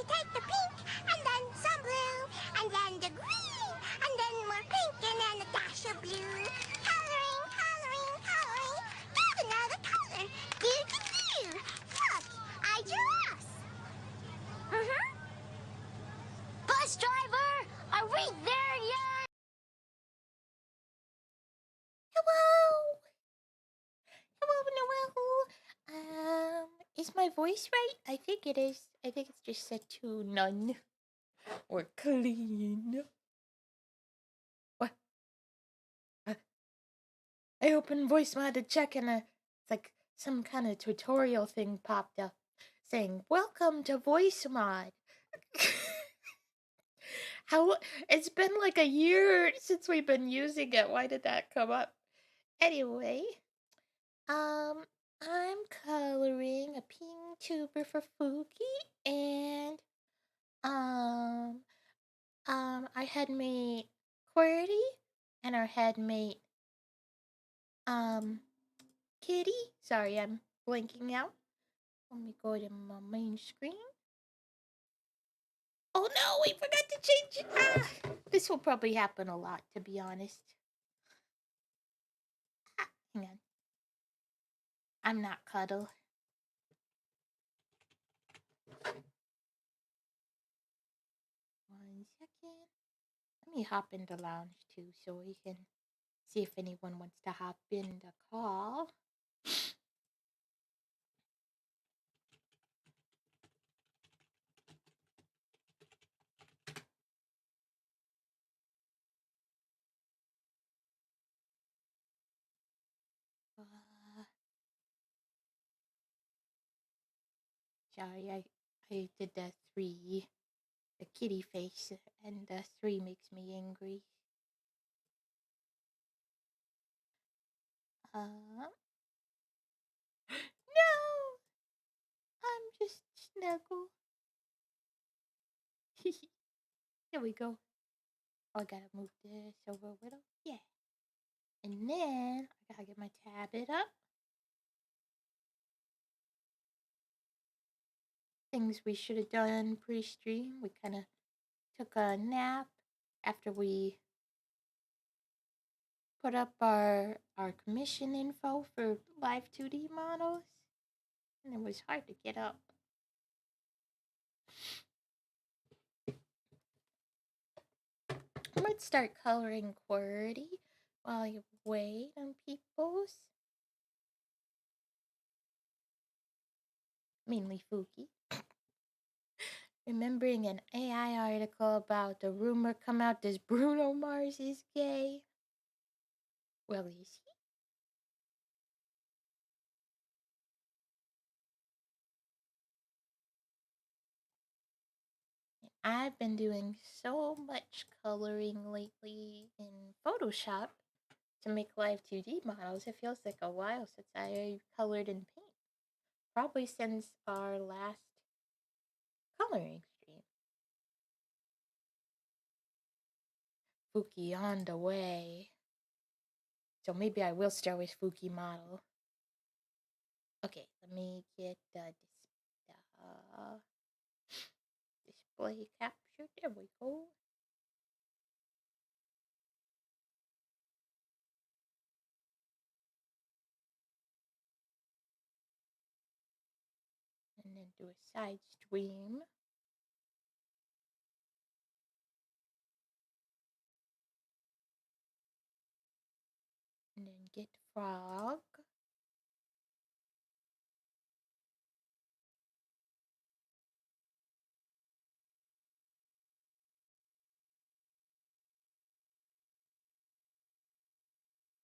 you take the pink, and then some blue, and then the green, and then more pink, and then a dash of blue. Coloring, coloring, coloring. There's another color. Do-do-do. Look, I drew us. Bus driver, are we there yet? Hello. Hello. Is my voice right? I think it is. I think it's just set to none or clean. What? I opened voice mod to check, and it's like some kind of tutorial thing popped up saying, "Welcome to voice mod." How? It's been like a year since we've been using it. Why did that come up? Anyway, I'm coloring a pink tuber for Fuky, and I had made Qwerty and our headmate Kitty. Sorry, I'm blinking out. Let me go to my main screen. Oh no, we forgot to change it. This will probably happen a lot, to be honest. Hang on. I'm not Cuddle. One second. Let me hop into lounge too so we can see if anyone wants to hop in the call. Sorry, I did the 3, the kitty face, and the 3 makes me angry. No! I'm just Snuggle. Here we go. Oh, I gotta move this over a little. Yeah. And then I gotta get my tablet up. Things we should have done pre-stream. We kind of took a nap after we put up our commission info for live 2D models. And it was hard to get up. I might start coloring Qwerty while you wait on people's. Mainly Fuky. Remembering an AI article about the rumor come out this Bruno Mars is gay. Well, is he? I've been doing so much coloring lately in Photoshop to make live 2D models. It feels like a while since I colored in paint. Probably since our last coloring stream. Fuky on the way. So maybe I will start with Fuky model. Okay, let me get the display capture. There we go. And then do a side stream. And then get frog.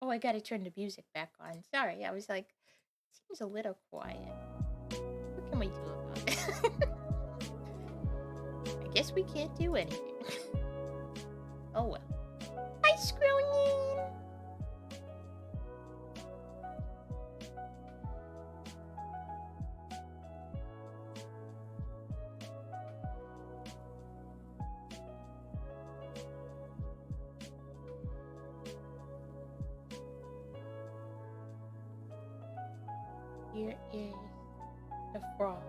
Oh, I gotta turn the music back on. Sorry, I was like, seems a little quiet. What can we do about it? I guess we can't do anything. Oh well. Hi, Scroonin! Here is the frog.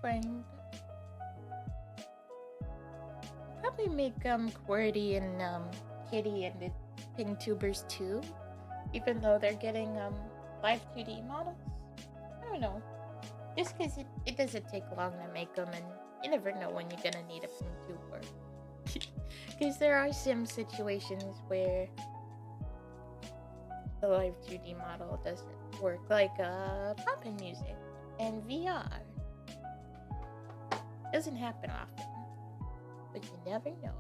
friend. Probably make Qwerty and Kitty and the Pink Tubers too, even though they're getting live 2D models. I don't know. Just because it doesn't take long to make them, and you never know when you're gonna need a Pink Tuber. Because there are some situations where the live 2D model doesn't work, like poppin' music and VR. Doesn't happen often, but you never know.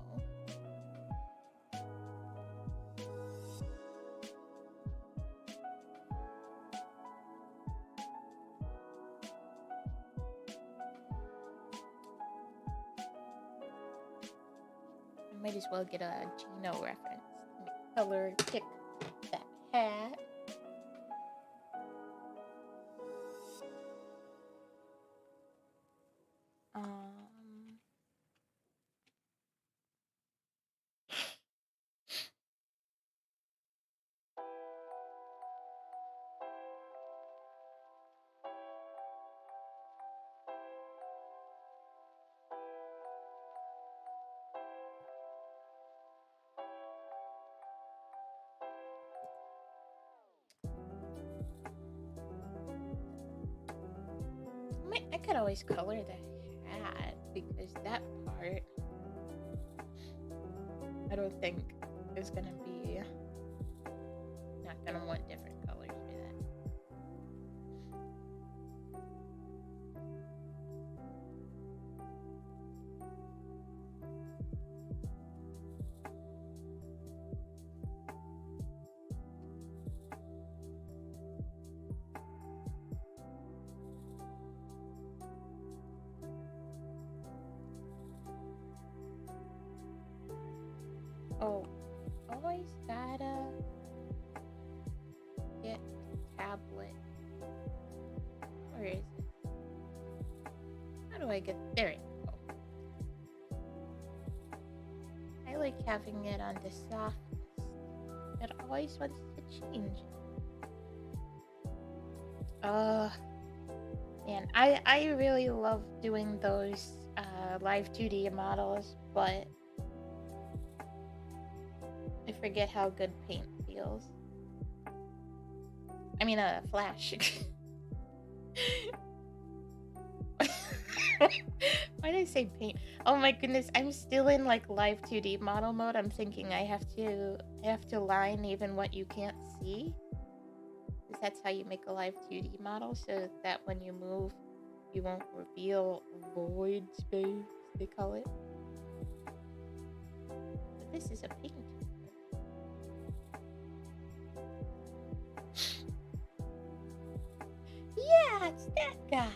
I might as well get a Gino reference. Color pick that hat. I could always color the hat because that part I don't think is gonna be not gonna want different colors for that. Oh, always gotta get tablet. Where is it? How do I get there? It go. I like having it on the softest. It always wants to change. Man, I really love doing those live 2D models, but I forget how good paint feels. I mean, Flash. Why did I say paint? Oh my goodness, I'm still in like live 2D model mode. I'm thinking I have to line even what you can't see. Because that's how you make a live 2D model, so that when you move, you won't reveal void space, they call it. But this is a paint. Yeah, it's that guy.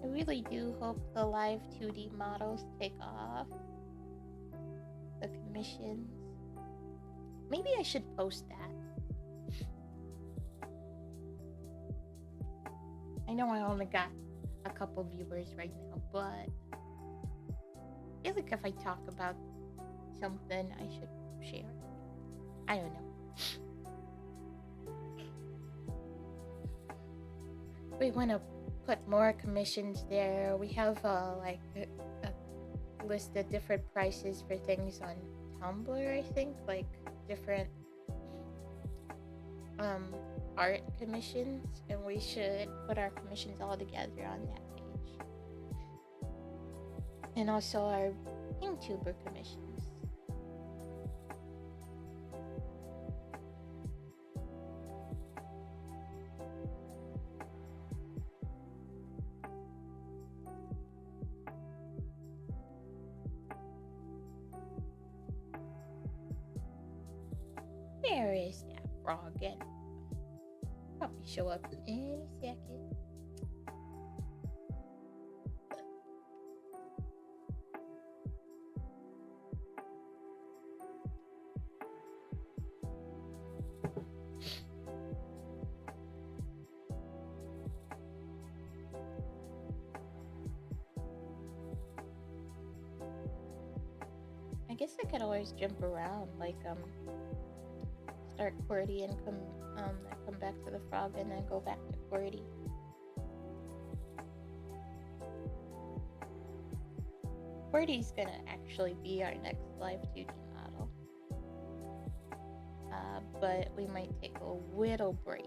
I really do hope the live 2D models take off. The commissions. Maybe I should post that. I know I only got a couple viewers right now, but I feel like if I talk about something, I should share. I don't know. We want to put more commissions there. We have like a list of different prices for things on Tumblr, I think, like different art commissions, and we should put our commissions all together on that page. And also our YouTuber commissions. Where is that frog? probably show up any second. I guess I could always jump around, like start Qwerty and come back to the frog and then go back to Qwerty. Qwerty's gonna actually be our next live 2D model, but we might take a little break.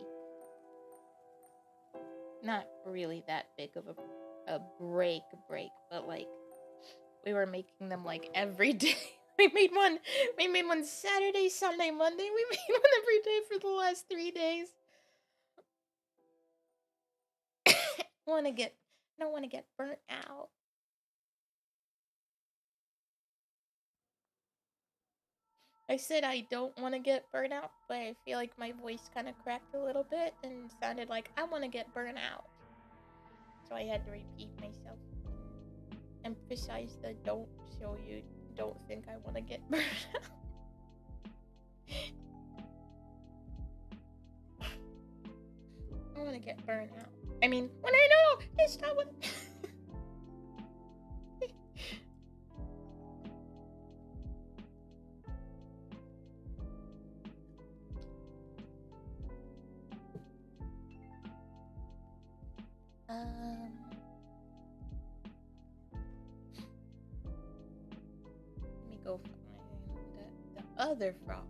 Not really that big of a break, but like we were making them like every day. We made one Saturday, Sunday, Monday. We made one every day for the last 3 days. I don't want to get burnt out. I said I don't want to get burnt out, but I feel like my voice kind of cracked a little bit and sounded like I want to get burnt out. So I had to repeat myself. Emphasize the don't, so you don't think I want to get burnt out. I want to get burned out. I mean, when I know it's not what. Let me go find the other frog.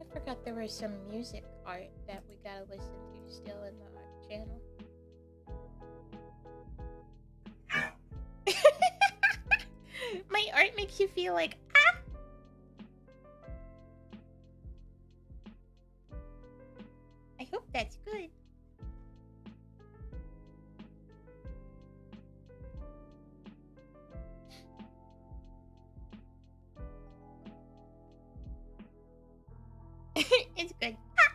I forgot there was some music art that we gotta listen to still in the art channel. My art makes you feel like, ah! I hope that's good. It's good. Ah!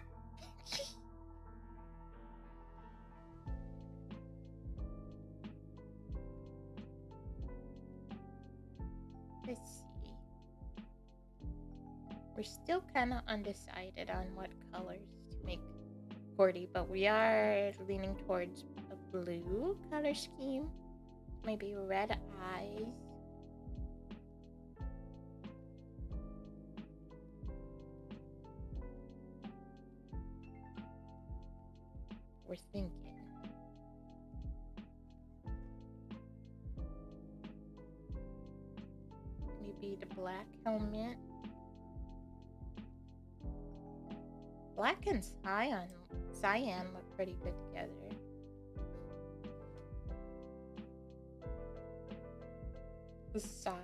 Let's see. We're still kind of undecided on what colors to make Qwerty, but we are leaning towards a blue color scheme. Maybe red eyes. We're thinking. Maybe the black helmet. Black and cyan look pretty good together. The cyan.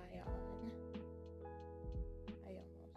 I almost said.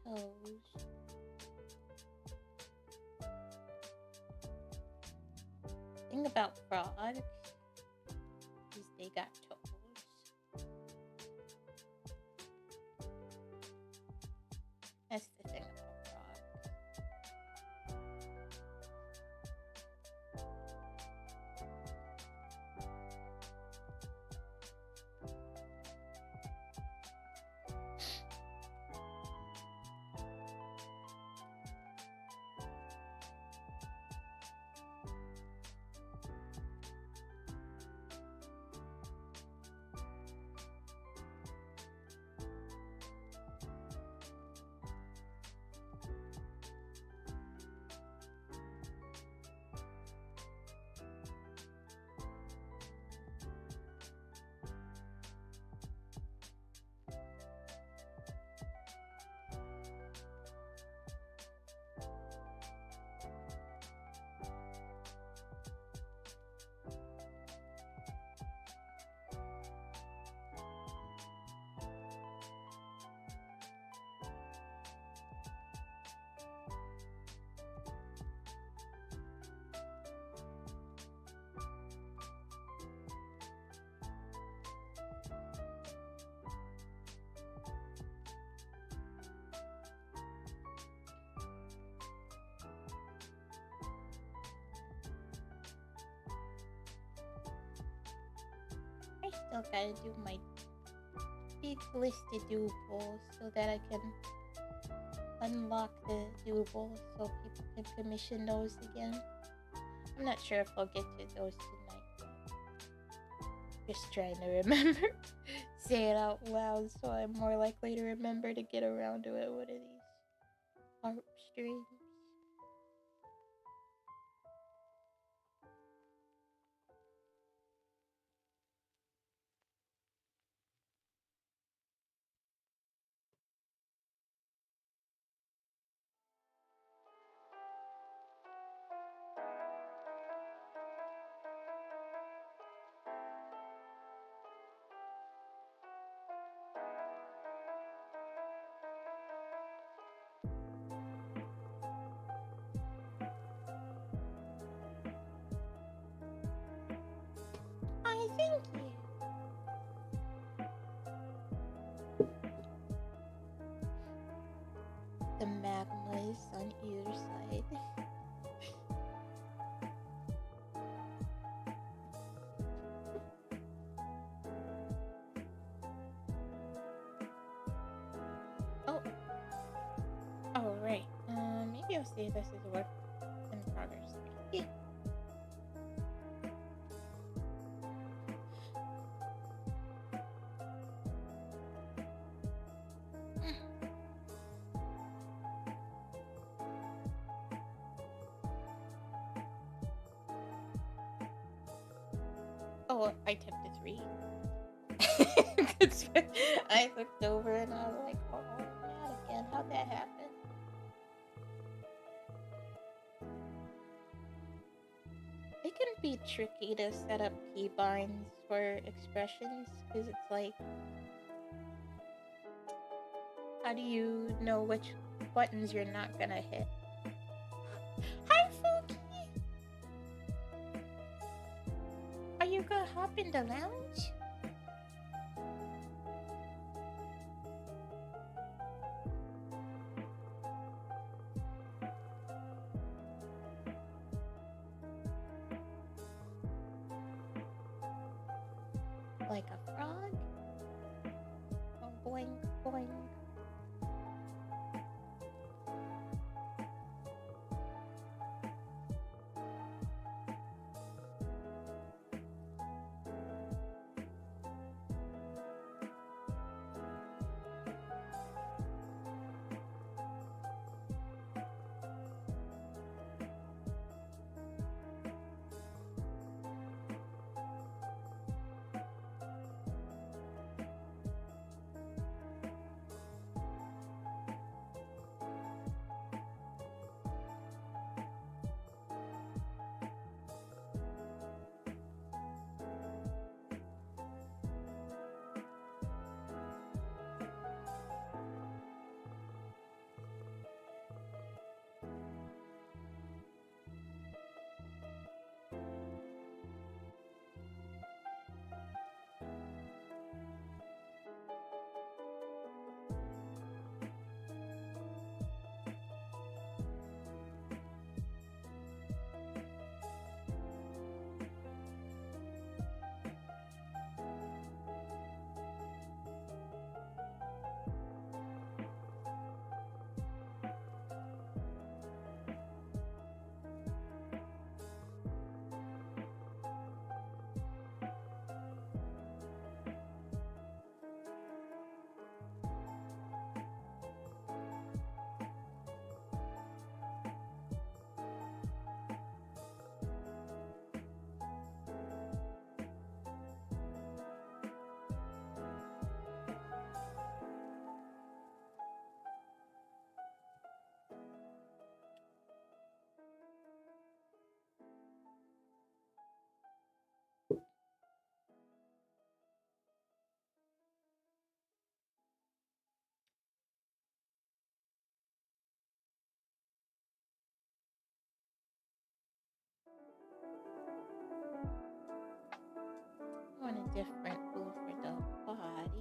Toes. Thing about frogs is they got toes. Still gotta do my big list of doodles so that I can unlock the doodles so people can commission those again. I'm not sure if I'll get to those tonight. Just trying to remember. Say it out loud so I'm more likely to remember to get around to it. What are these? Harp strings. I thank you. The magmas on either side. Oh. Oh, right. Maybe I'll see this as a work in progress. Yeah. Oh, I tipped a 3. I looked over and I was like, oh, not again. How'd that happen? It can be tricky to set up keybinds for expressions because it's like, how do you know which buttons you're not gonna hit? Hi, Fuky! Are you gonna hop in the lounge? Like a frog? Oh, boing, boing. I want a different glue for the body.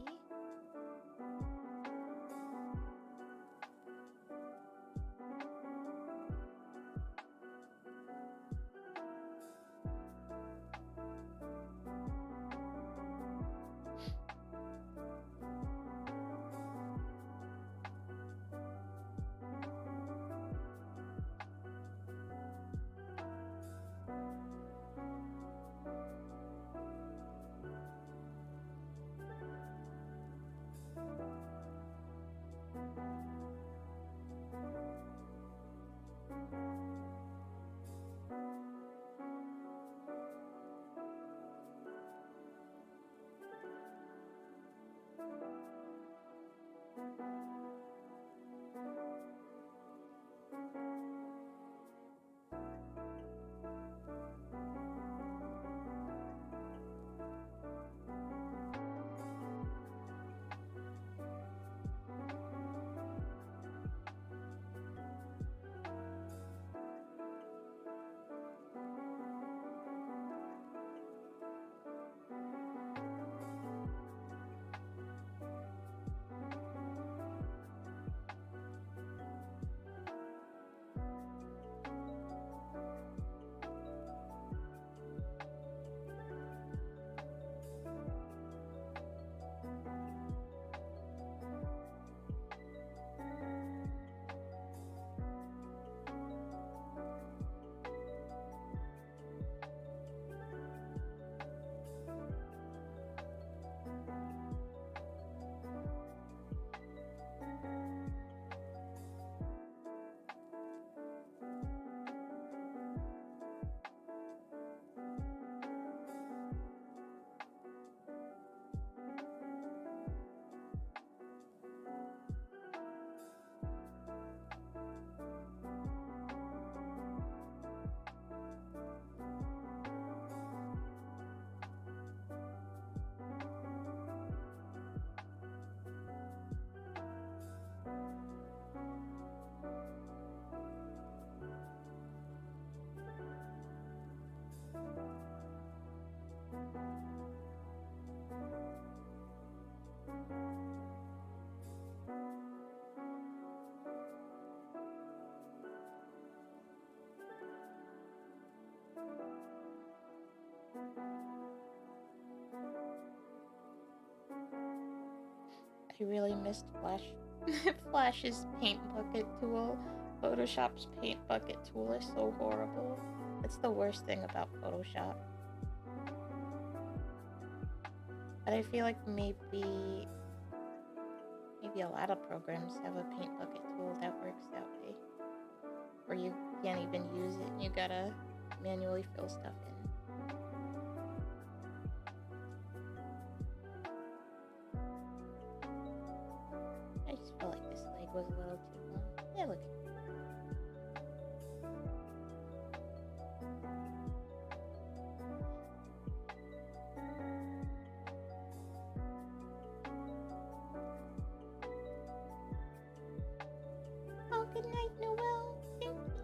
you really missed Flash. Flash's paint bucket tool. Photoshop's paint bucket tool is so horrible. That's the worst thing about Photoshop. But I feel like maybe a lot of programs have a paint bucket tool that works that way. Where you can't even use it, you gotta manually fill stuff in. I just felt like this leg was a little too long. Yeah, look. Oh, good night, Noelle. Thank you.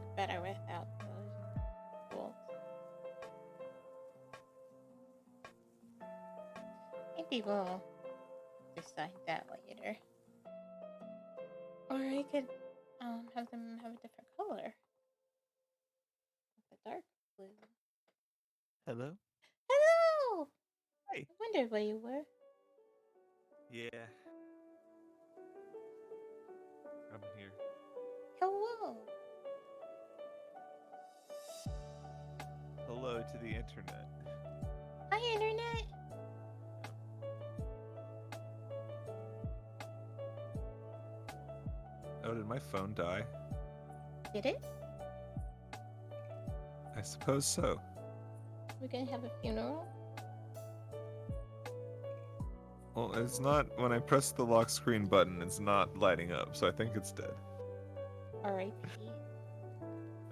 look better without those bolts. Maybe we'll decide that later. Or I could have them have a different color. Like a dark blue. Hello? Hello! Hey. I wondered where you were. Yeah. I'm here. Hello! Hello to the internet. Hi, Internet! Oh, did my phone die? Did it? I suppose so. We're gonna have a funeral? Well, it's not, when I press the lock screen button, it's not lighting up, so I think it's dead. R.I.P.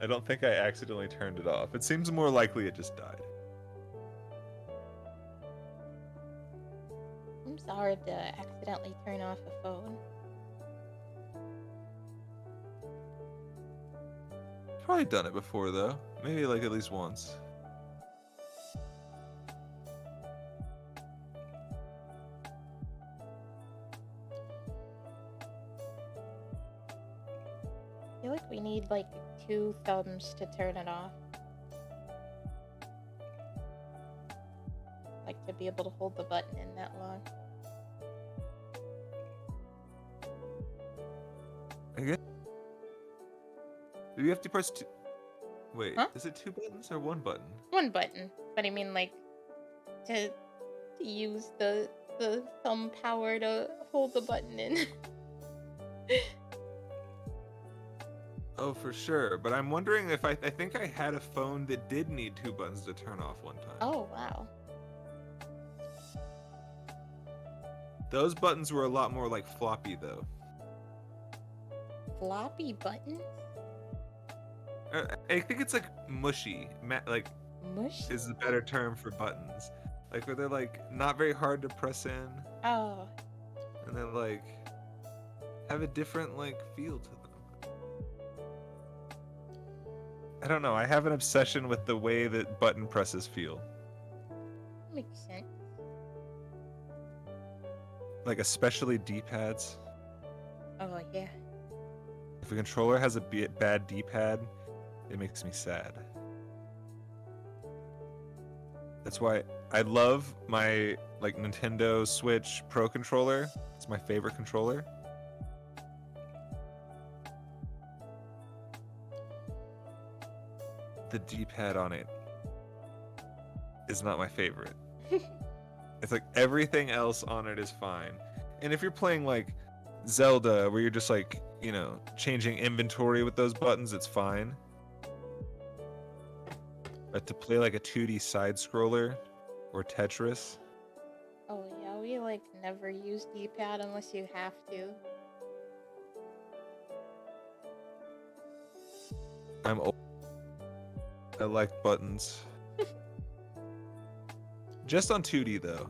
I don't think I accidentally turned it off. It seems more likely it just died. I'm sorry to accidentally turn off a phone. Probably done it before, though. Maybe, like, at least once. I feel like we need like 2 thumbs to turn it off. Like to be able to hold the button in that long. I guess. Do you have to press two? Wait, Huh? is it 2 buttons or 1 button? 1 button, but I mean like to use the thumb power to hold the button in. Oh, for sure. But I'm wondering if I think I had a phone that did need 2 buttons to turn off one time. Oh wow. Those buttons were a lot more like floppy, though. Floppy buttons? I think it's like mushy. Like, Mush? is the better term for buttons. Like, where they're like not very hard to press in, Oh. and then like have a different like feel to them. I don't know. I have an obsession with the way that button presses feel. Makes sense. Like, especially D-pads. Oh yeah. If a controller has a bad D-pad, it makes me sad. That's why I love my like Nintendo Switch Pro controller. It's my favorite controller. The D-pad on it is not my favorite. It's like everything else on it is fine. And if you're playing like Zelda, where you're just like, you know, changing inventory with those buttons, it's fine. But to play like a 2D side scroller or Tetris, Oh yeah, we like never use D-pad unless you have to. I'm old. I like buttons. Just on 2D though.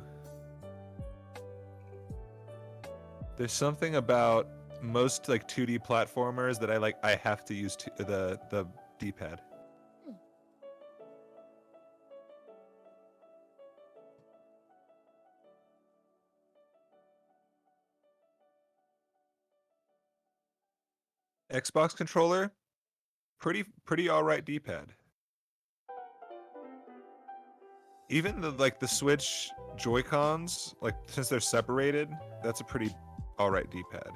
There's something about most like 2D platformers that I have to use the D-pad. Xbox controller, pretty all right D-pad. Even the Switch Joy-Cons, like since they're separated, that's a pretty all right D-pad.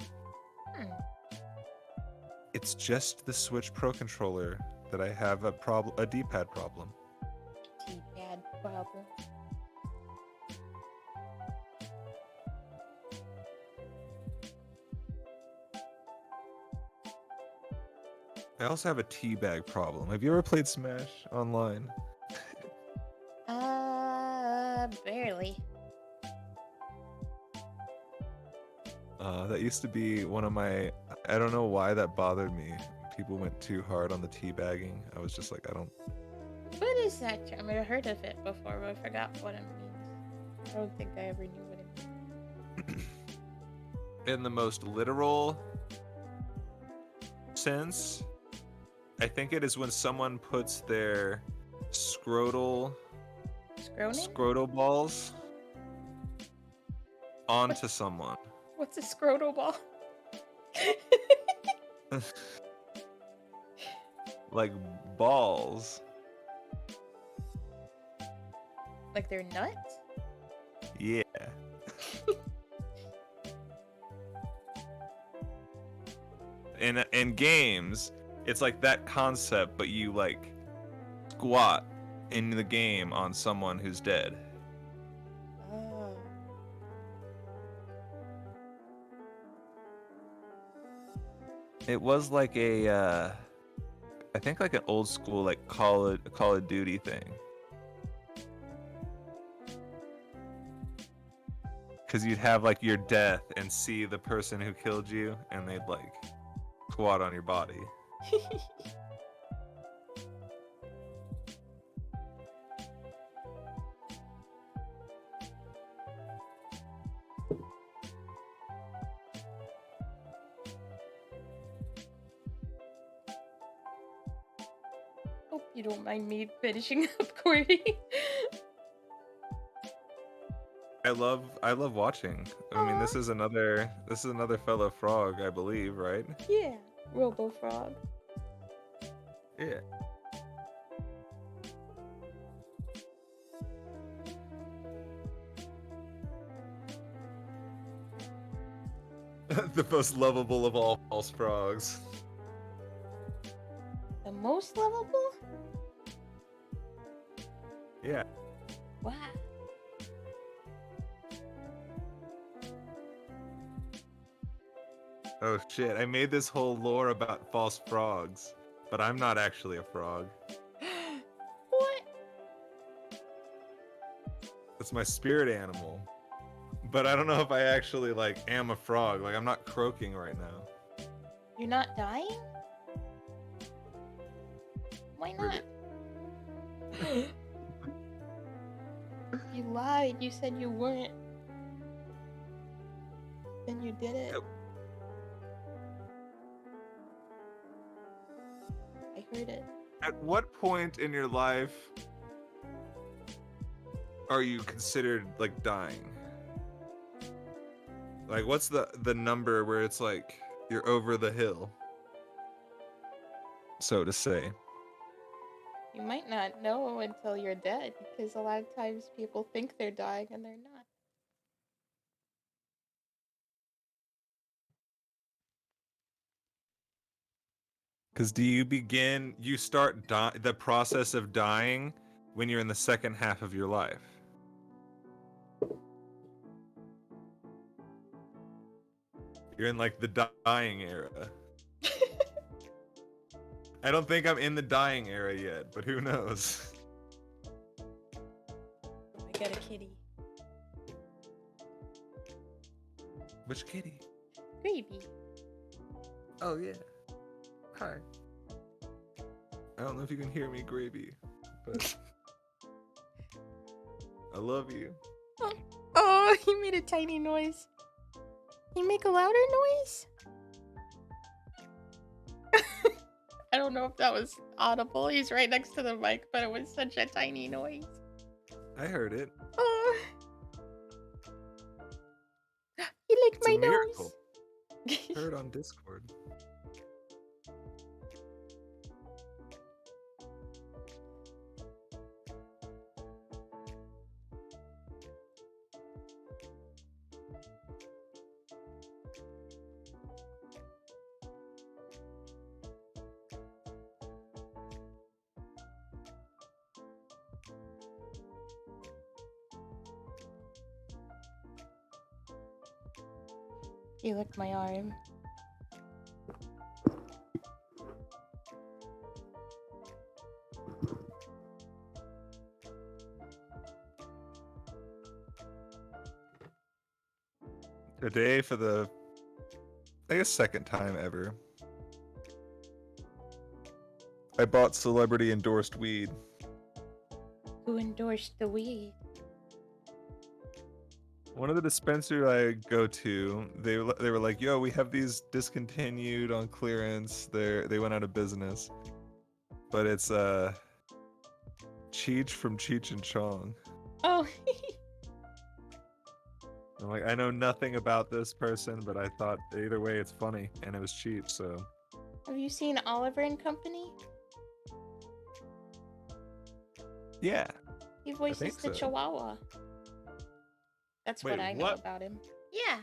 It's just the Switch Pro controller that I have a D-pad problem. D-pad problem. I also have a teabag problem. Have you ever played Smash online? Barely. That used to be one of my. I don't know why that bothered me. People went too hard on the teabagging. I was just like, I don't. What is that term? I've heard of it before, but I forgot what it means. I don't think I ever knew what it meant. In the most literal sense, I think it is when someone puts their scrotal balls onto someone. What's a scrotal ball? Like balls. Like they're nuts? Yeah. In games, it's like that concept, but you like squat in the game on someone who's dead. Oh. It was like a I think like an old school like Call of Duty thing. Cause you'd have like your death and see the person who killed you, and they'd like squat on your body. Hope you don't mind me finishing up, Qwerty. I love watching. I mean, this is another fellow frog, I believe, right? Yeah, Robo Frog. Yeah. The most lovable of all false frogs. The most lovable? Yeah. Wow. Oh shit, I made this whole lore about false frogs, but I'm not actually a frog. What? It's my spirit animal. But I don't know if I actually like am a frog. Like I'm not croaking right now. You're not dying? Why not? You lied. You said you weren't. Then you did it. Yep. I heard it. At what point in your life are you considered like dying? Like what's the number where it's like you're over the hill, so to say? You might not know until you're dead, because a lot of times people think they're dying and they're not. Because you start the process of dying when you're in the second half of your life. You're in like the dying era. I don't think I'm in the dying era yet, but who knows? I got a kitty. Which kitty? Gravy. Oh yeah. Hi. I don't know if you can hear me, Gravy, but I love you. Oh, he made a tiny noise. Can you make a louder noise? I don't know if that was audible. He's right next to the mic, but it was such a tiny noise. I heard it. Oh. You licked It's my a miracle. nose. Heard on Discord. You licked my arm. Today, for the, I guess, second time ever, I bought celebrity endorsed weed. Who endorsed the weed? One of the dispensers I go to, they were like, "Yo, we have these discontinued on clearance. They went out of business." but it's Cheech from Cheech and Chong. Oh, I'm like, I know nothing about this person, but I thought either way it's funny, and it was cheap, so. have you seen Oliver and Company? Yeah. He voices think the so. Chihuahua. That's what Wait, I know what? about him. Yeah.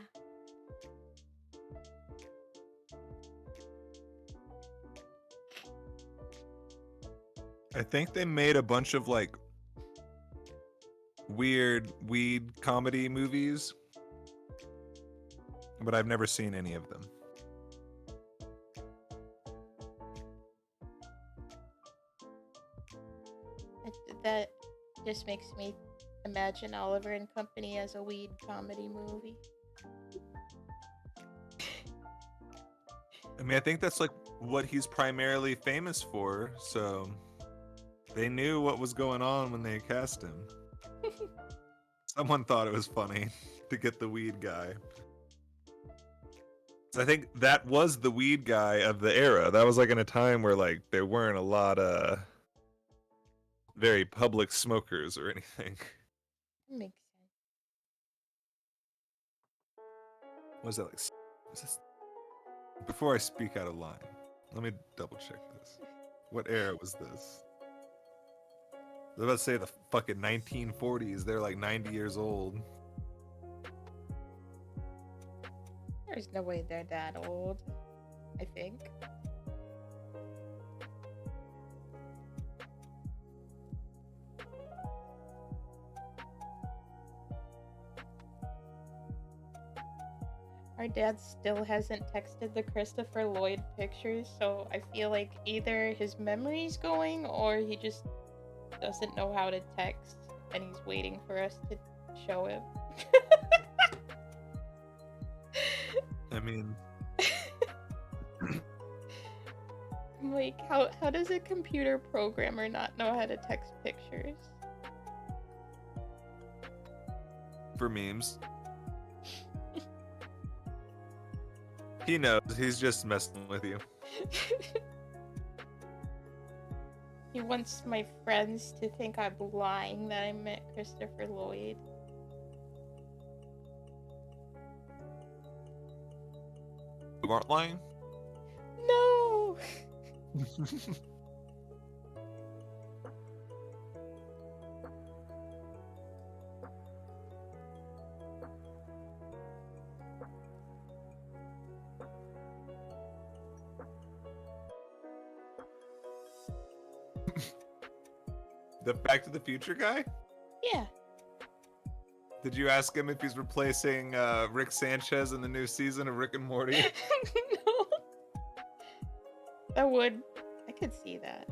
I think they made a bunch of like weird weed comedy movies, but I've never seen any of them. That just makes me imagine Oliver and Company as a weed comedy movie. I mean, I think that's like what he's primarily famous for, so they knew what was going on when they cast him. Someone thought it was funny to get the weed guy. So I think that was the weed guy of the era. That was like in a time where like there weren't a lot of very public smokers or anything. Makes sense. What was that like? Was this... Before I speak out of line, let me double check this. What era was this? I was about to say the fucking 1940s. They're like 90 years old. There's no way they're that old, I think. Our dad still hasn't texted the Christopher Lloyd pictures, so I feel like either his memory's going or he just doesn't know how to text and he's waiting for us to show him. I mean, I'm like, how does a computer programmer not know how to text pictures? for memes. He knows. He's just messing with you. He wants my friends to think I'm lying that I met Christopher Lloyd. You aren't lying? No! The Back to the Future guy? Yeah. Did you ask him if he's replacing Rick Sanchez in the new season of Rick and Morty? No. I could see that.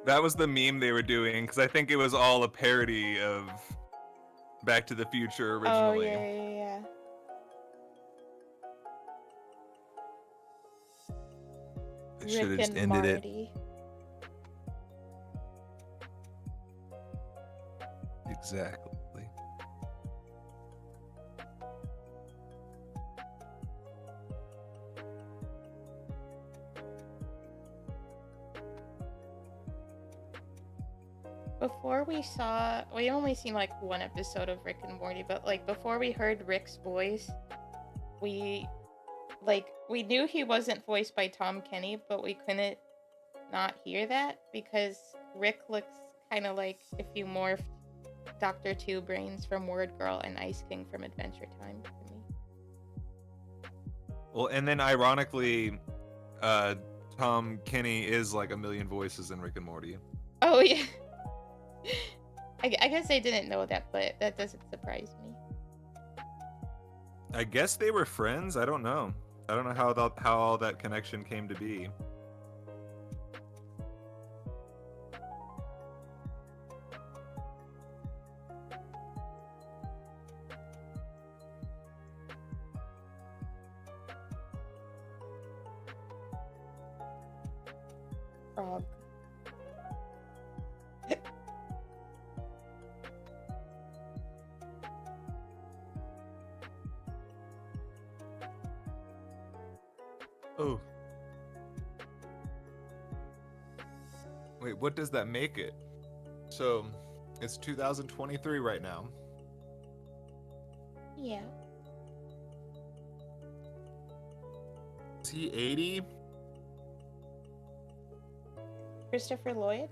That was the meme they were doing, because I think it was all a parody of Back to the Future originally. Oh, yeah. They should have Rick just and ended it. Marty. Exactly. Before we only seen like one episode of Rick and Morty, but like before we heard Rick's voice, we knew he wasn't voiced by Tom Kenny, but we couldn't not hear that because Rick looks kind of like if you morphed Dr. Two Brains from Word Girl and Ice King from Adventure Time to me. Well, and then ironically, Tom Kenny is like a million voices in Rick and Morty. Oh yeah. I guess I didn't know that, but that doesn't surprise me. I guess they were friends. I don't know. I don't know how all that connection came to be. Frog. Oh. Wait, what does that make it? So, it's 2023 right now. Yeah. Is he 80? Christopher Lloyd?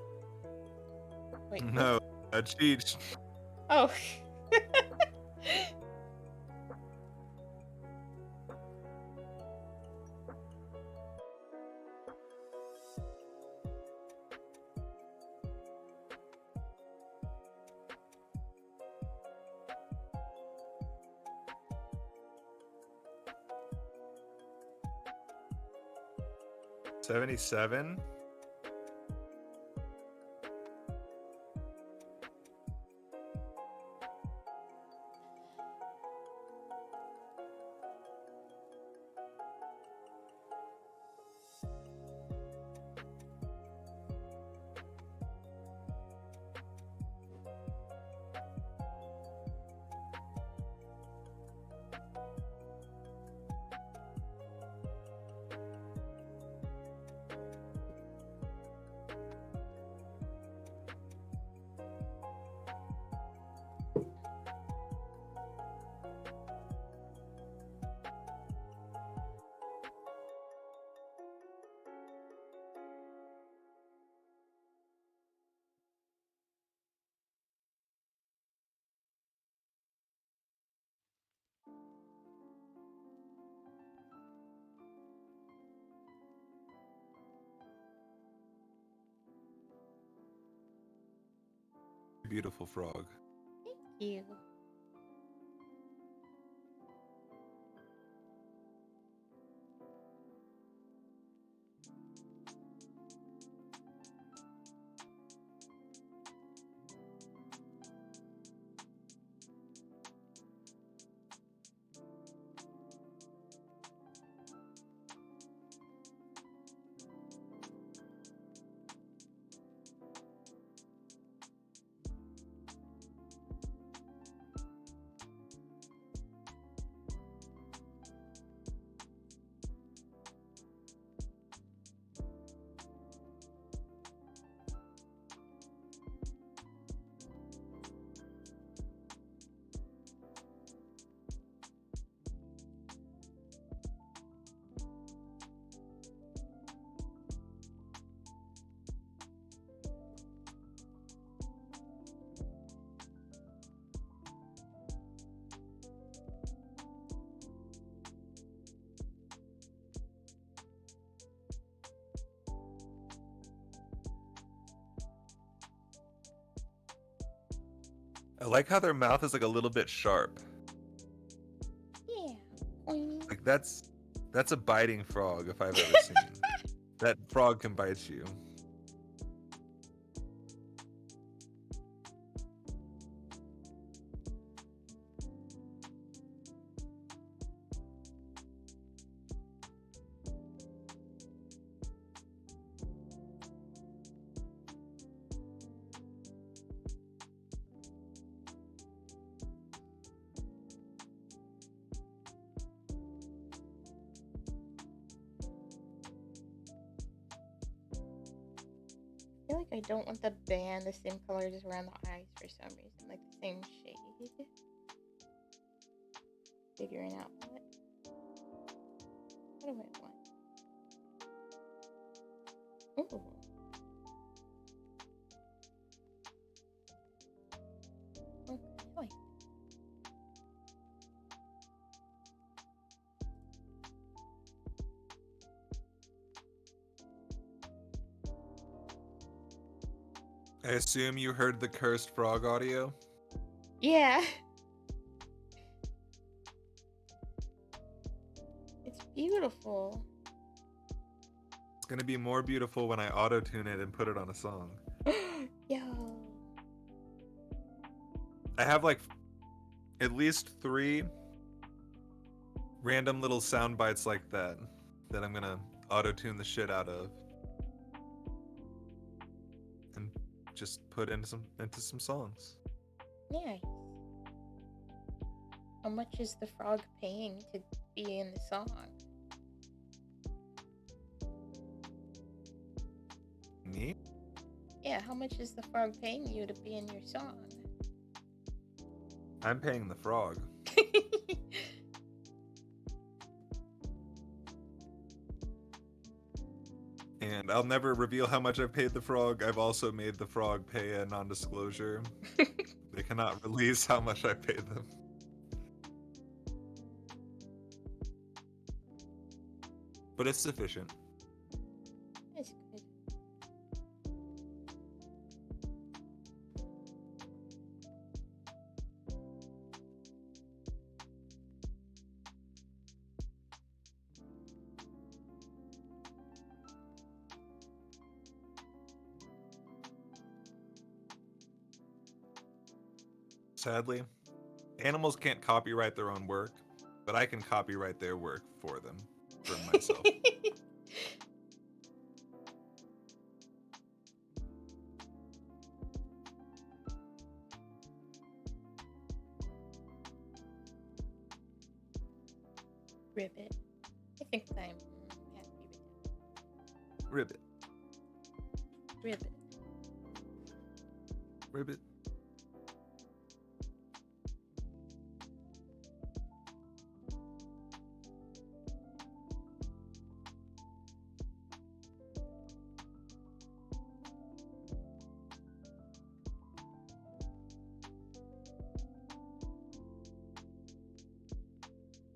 Wait. No, a Cheech. Oh. $77? Beautiful frog. Thank you. I like how their mouth is like a little bit sharp. Yeah. Pointy. Like that's a biting frog if I've ever seen. That frog can bite you. I feel like I don't want the band the same colors around the eyes for some reason, like the same shade. Figuring out what do I want? Ooh. Okay. I assume you heard the cursed frog audio? Yeah. It's beautiful. It's gonna be more beautiful when I auto-tune it and put it on a song. Yo. I have like at least 3 random little sound bites like that I'm gonna auto-tune the shit out of. And just put into some songs. Yeah. How much is the frog paying to be in the song? Me? Yeah, how much is the frog paying you to be in your song? I'm paying the frog. And I'll never reveal how much I've paid the frog. I've also made the frog pay a non-disclosure. They cannot release how much I paid them. But it's sufficient. That's good. Sadly, animals can't copyright their own work, but I can copyright their work for them, for myself. Ribbit. I think I'm happy with that. Ribbit. Ribbit. Ribbit.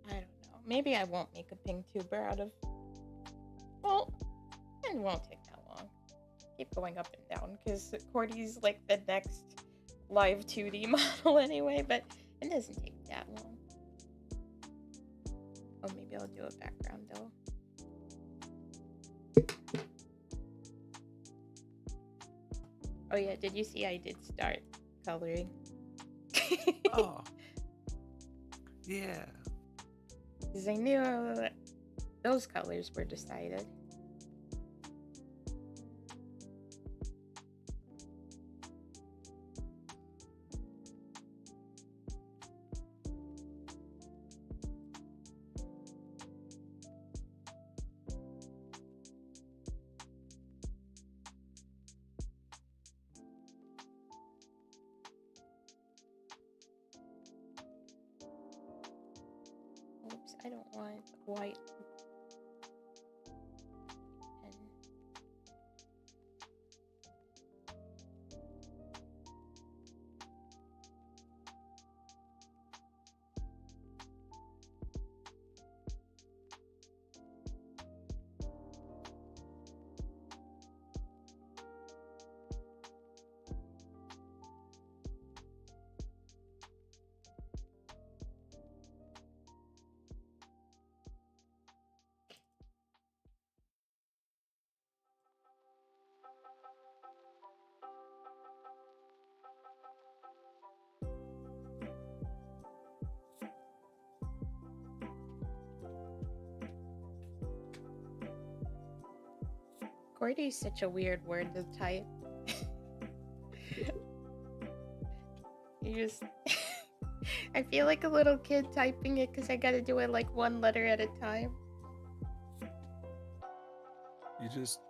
I don't know. Maybe I won't make a ping tuber out of. Well, it won't take that long. Keep going up and down because Qwerty's like the next live 2D model anyway, but it doesn't take that long. Oh, maybe I'll do a background though. Oh yeah, did you see I did start coloring? Oh. Yeah. Because I knew those colors were decided. Oops, I don't want white pen. Qwerty is such a weird word to type. You just... I feel like a little kid typing it because I gotta do it like one letter at a time. You just...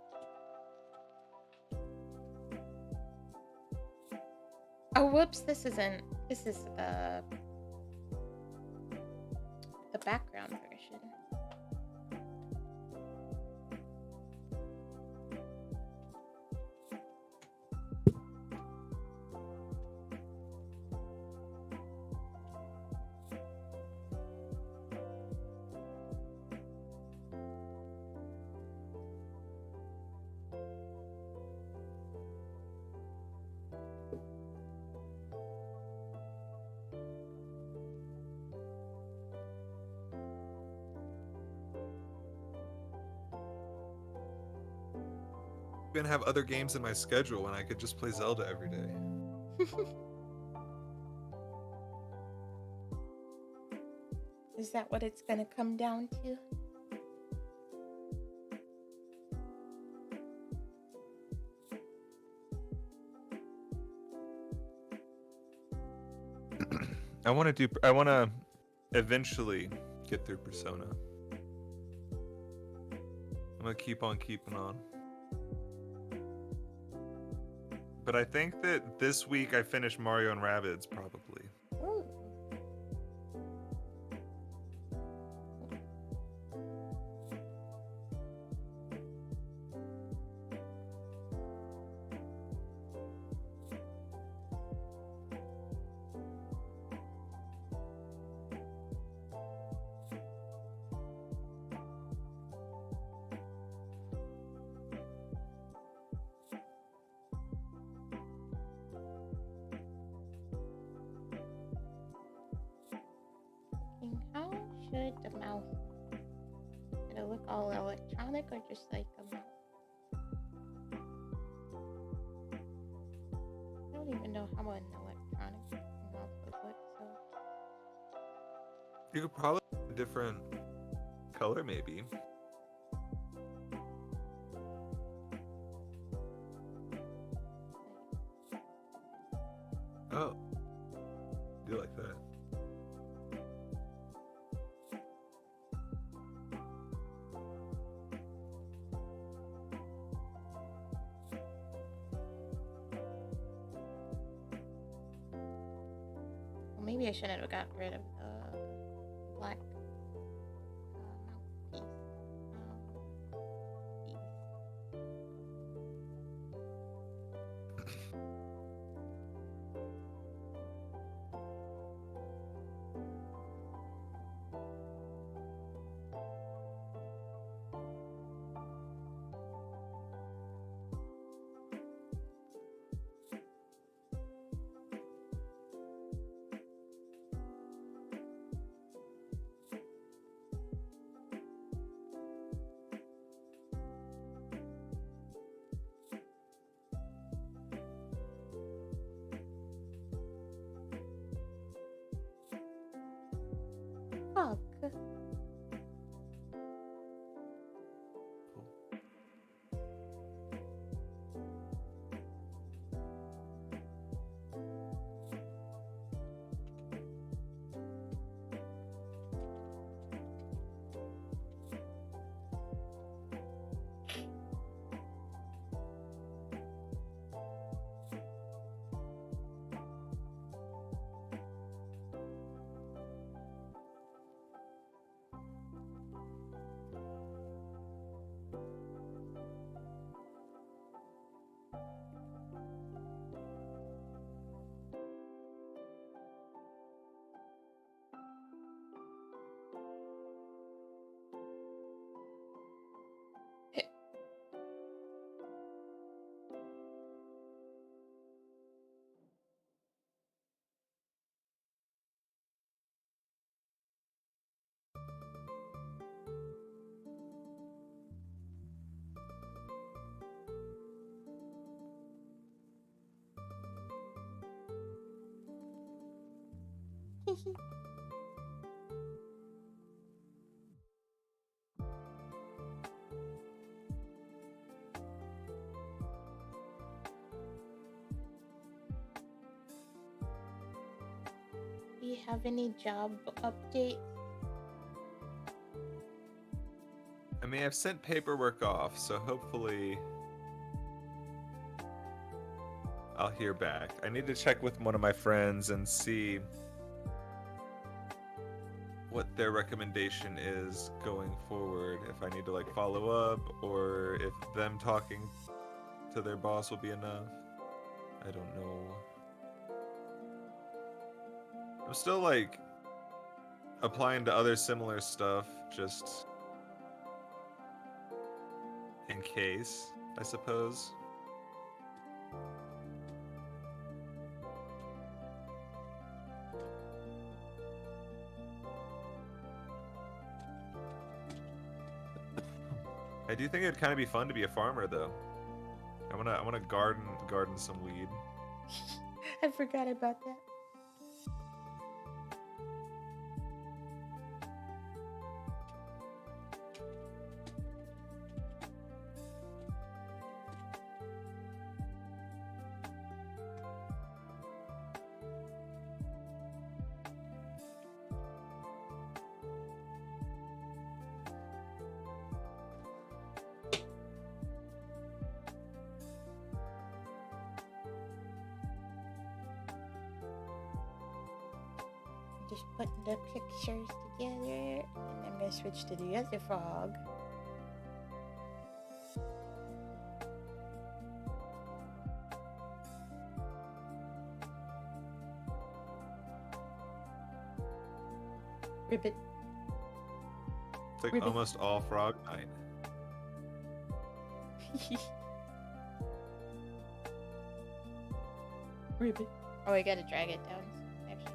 Oh, whoops, this isn't... This is the background version. I'm gonna have other games in my schedule when I could just play Zelda every day. Is that what it's gonna come down to? I want to eventually get through Persona. I'm gonna keep on keeping on. But I think that this week I finished Mario and Rabbids probably. Ooh. How should the mouth? Should it look all electronic or just like a mouth? I don't even know how an electronic mouth would look. So You could probably a different color maybe. Oh. Do like that. well, maybe I shouldn't have got rid of the black mouthpiece. Piece. Fuck. Do you have any job updates? I mean, I've sent paperwork off, so hopefully I'll hear back. I need to check with one of my friends and see what their recommendation is going forward. If I need to like follow up or if them talking to their boss will be enough. I don't know. I'm still like applying to other similar stuff just in case, I suppose. I do think it'd kind of be fun to be a farmer, though. I wanna garden some weed. I forgot about that. just putting the pictures together, and I'm gonna switch to the other frog. Ribbit. It's like Ribbit. almost all frog night. Ribbit. Oh, I gotta drag it down. Actually,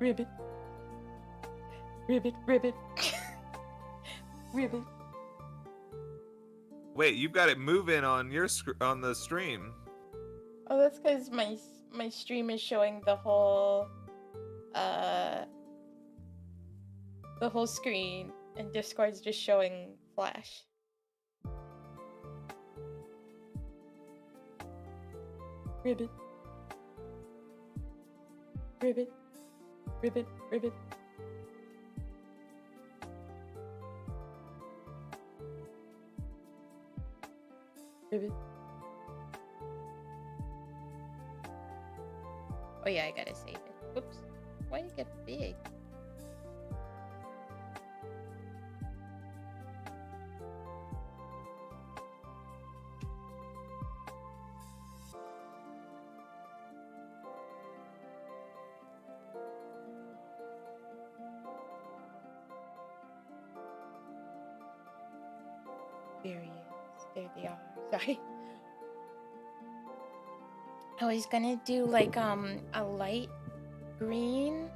ribbit. Ribbit. Ribbit. Ribbit. Wait, you've got it moving on your on the stream. Oh, that's because my stream is showing the whole screen, and Discord's just showing Flash. Ribbit. Ribbit. Ribbit. Ribbit. Ribbit. Oh yeah, I gotta save it. Whoops. Why did it get big? There he is. There they are. Sorry. I was gonna do like a light green,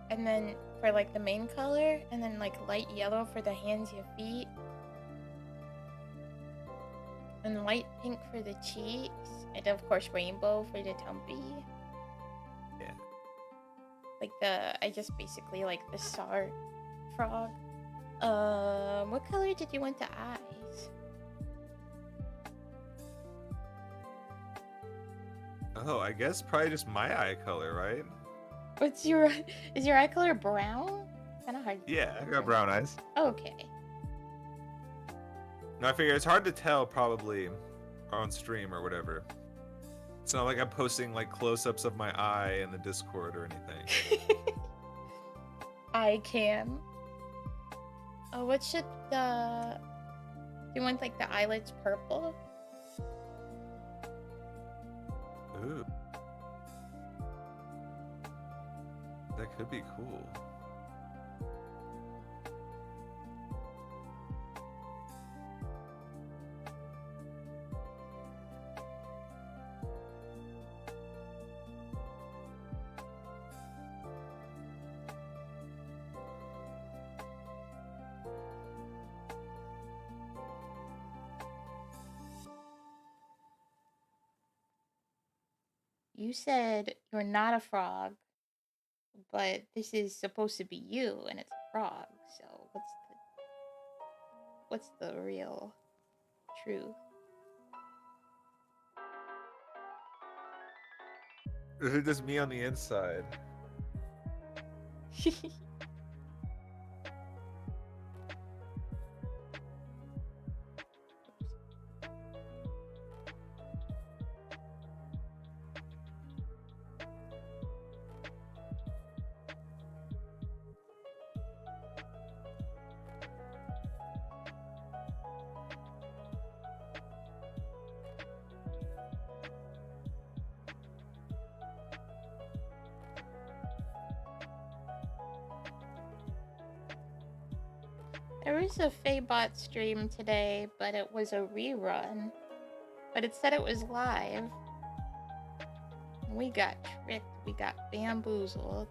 and then for like the main color, and then like light yellow for the hands and feet, and light pink for the cheeks, and of course rainbow for the tumpy. Yeah. Like I just basically like the star frog. What color did you want the eyes? Oh, I guess probably just my eye color, right? Is your eye color brown? Kind of hard. Yeah, I got brown eyes. Okay. No, I figure it's hard to tell probably on stream or whatever. It's not like I'm posting like close-ups of my eye in the Discord or anything. I can. Oh, what should the... You want like the eyelids purple? Ooh. That could be cool. You said you're not a frog, but this is supposed to be you, and it's a frog. So what's the real truth? Is it just me on the inside? There was a Faybot stream today, but it was a rerun. But it said it was live. We got tricked. We got bamboozled.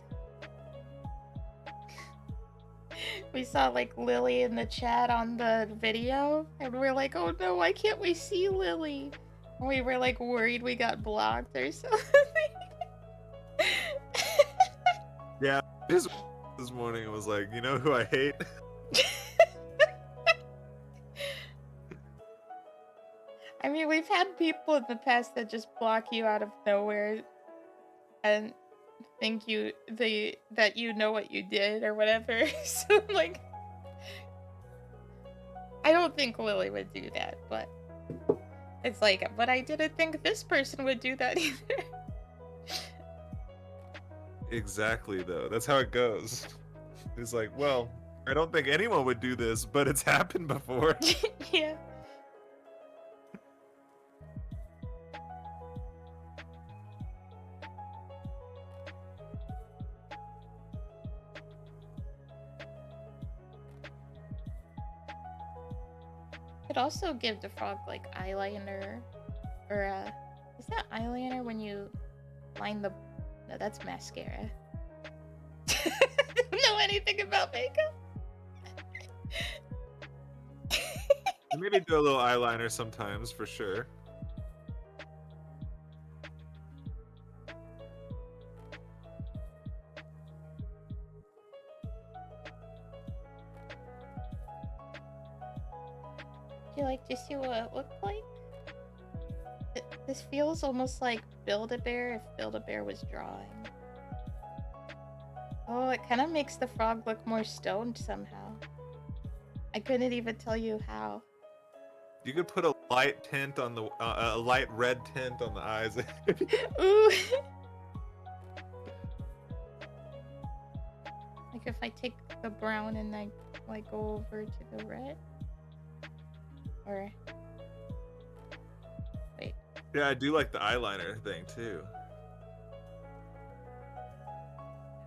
We saw like Lily in the chat on the video, and we're like, oh no, why can't we see Lily? And we were like worried we got blocked or something. Yeah, this morning was like, you know who I hate? I mean, we've had people in the past that just block you out of nowhere and think that you know what you did or whatever. So like, I don't think Lily would do that, but it's like, but I didn't think this person would do that either. Exactly, though. That's how it goes. It's like, well, I don't think anyone would do this, but it's happened before. Yeah. Could also give the frog like eyeliner, or is that eyeliner when you line the? No, that's mascara. I don't know anything about makeup. Maybe do a little eyeliner sometimes, for sure. Do you like to see what it looked like? This feels almost like Build-A-Bear if Build-A-Bear was drawing. Oh, it kind of makes the frog look more stoned somehow. I couldn't even tell you how. You could put a light tint on the a light red tint on the eyes. Ooh. Like if I take the brown and I like go over to the red, or wait. Yeah, I do like the eyeliner thing too.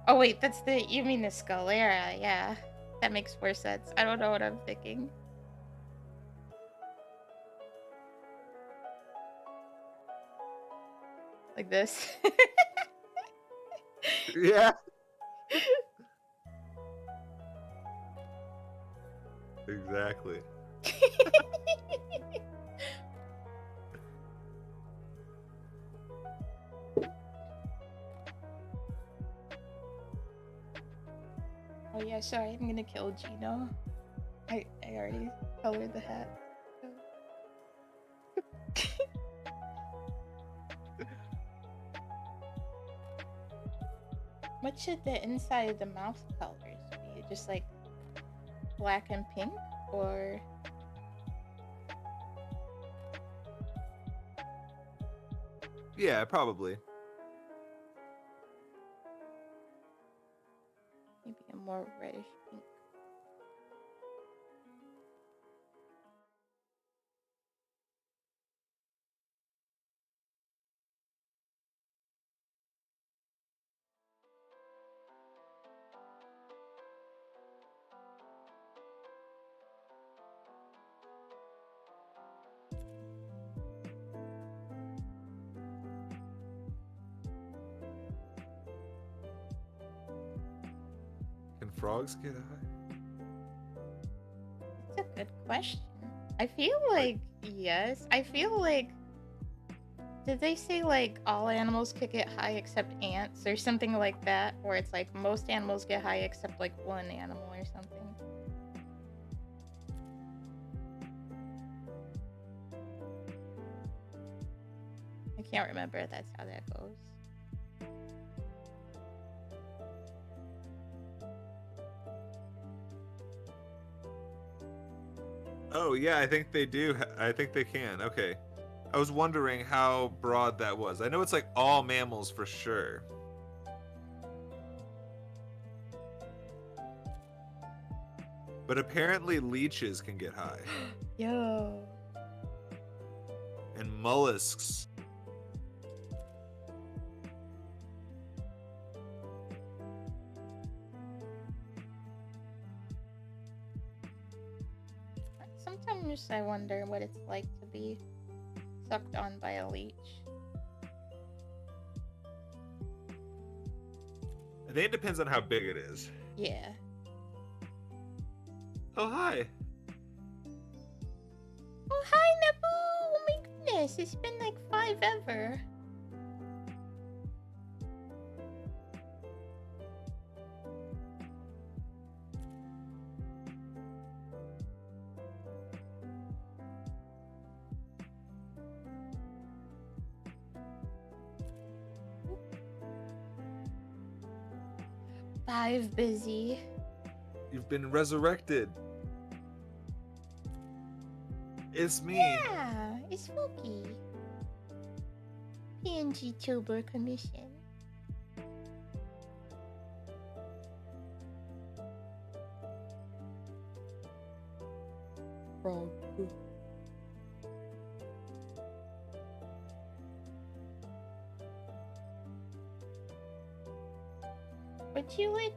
Oh wait, that's the, you mean the sclera? Yeah, that makes more sense. I don't know what I'm thinking. Like this. Yeah. Exactly. Oh yeah, sorry, I'm gonna kill Gino. I already colored the hat. What should the inside of the mouth colors be? Just like black and pink, or Yeah, probably. maybe a more reddish pink? Can frogs get high? That's a good question. I feel like yes. I feel like, did they say like all animals could get high except ants or something like that? Or it's like most animals get high except like one animal or something. I can't remember if that's how that goes. Oh yeah, I think they do. I think they can. Okay. I was wondering how broad that was. I know it's like all mammals for sure. But apparently leeches can get high. Yo. And mollusks. Sometimes I wonder what it's like to be sucked on by a leech. I think it depends on how big it is. Yeah. Oh, hi. Oh, hi, Nabu! Oh my goodness, it's been like 5 ever. Five busy. You've been resurrected. It's me. Yeah, it's Fuky. PNG Tuber Commission. frog. Would you like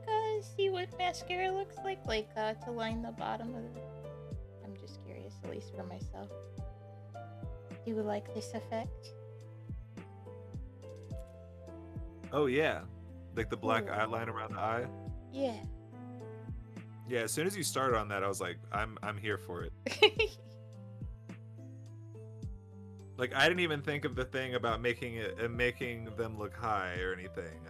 see what mascara looks like to line the bottom of the... I'm just curious, at least for myself. Do you like this effect? Oh yeah, like the black Ooh. outline around the eye. Yeah. Yeah, as soon as you started on that, I was like, I'm here for it. Like, I didn't even think of the thing about making them look high or anything.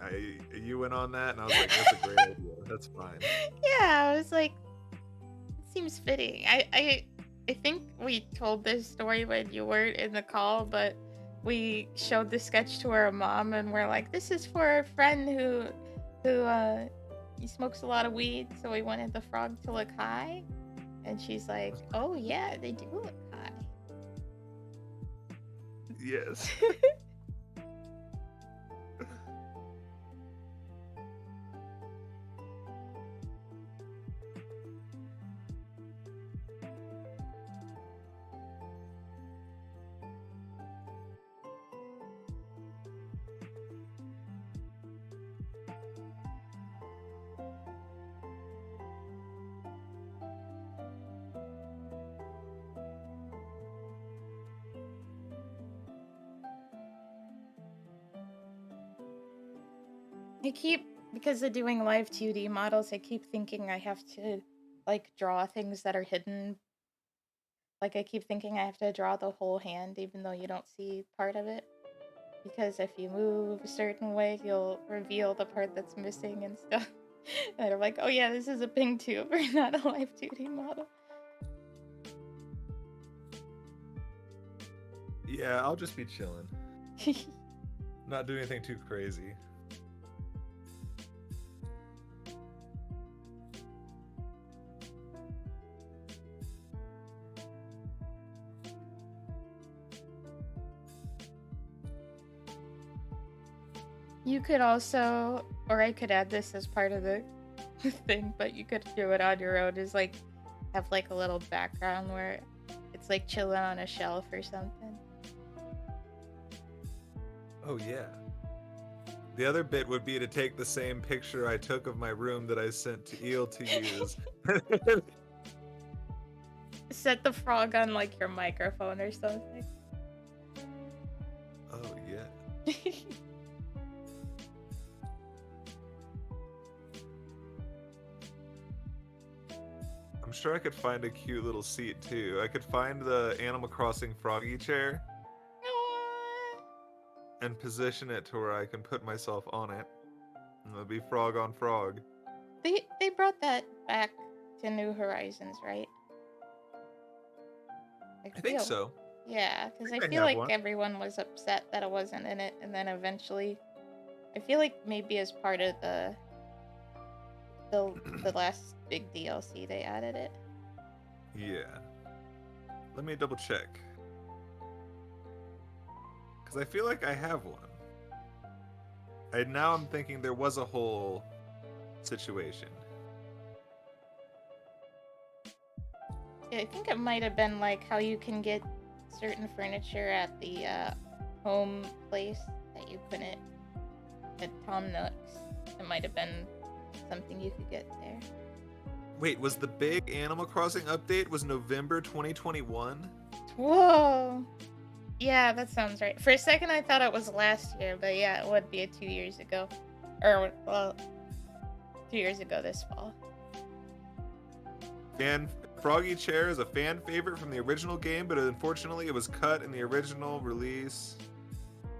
You went on that, and I was like, that's a great idea. That's fine. Yeah, I was like, it seems fitting. I think we told this story when you weren't in the call, but we showed the sketch to our mom, and we're like, this is for a friend who he smokes a lot of weed, so we wanted the frog to look high. And she's like, oh yeah, they do look high. Yes. Because of doing live 2D models, I keep thinking I have to, like, draw things that are hidden. Like, I keep thinking I have to draw the whole hand, even though you don't see part of it. Because if you move a certain way, you'll reveal the part that's missing and stuff. And I'm like, oh yeah, this is a ping tuber, not a live 2D model. Yeah, I'll just be chilling. Not doing anything too crazy. You could also, or I could add this as part of the thing, but you could do it on your own, is like, have like a little background where it's like chilling on a shelf or something. Oh yeah. The other bit would be to take the same picture I took of my room that I sent to Eel to use. Set the frog on like your microphone or something. Oh yeah. I'm sure I could find a cute little seat too. I could find the Animal Crossing froggy chair and position it to where I can put myself on it. And it'll be frog on frog. They brought that back to New Horizons, right? I think so. Yeah, because I think I feel have like one. everyone was upset that it wasn't in it, and then eventually, I feel like maybe as part of the last big DLC they added it. Yeah. Let me double check. Because I feel like I have one. Now I'm thinking there was a whole situation. Yeah, I think it might have been like how you can get certain furniture at the home place that you couldn't at Tom Nook's. It might have been something you could get there. Wait, was the big Animal Crossing update was November 2021? Whoa! Yeah, that sounds right. For a second I thought it was last year, but yeah, it would be 2 years ago. Or, well, 2 years ago this fall. Froggy Chair is a fan favorite from the original game, but unfortunately it was cut in the original release,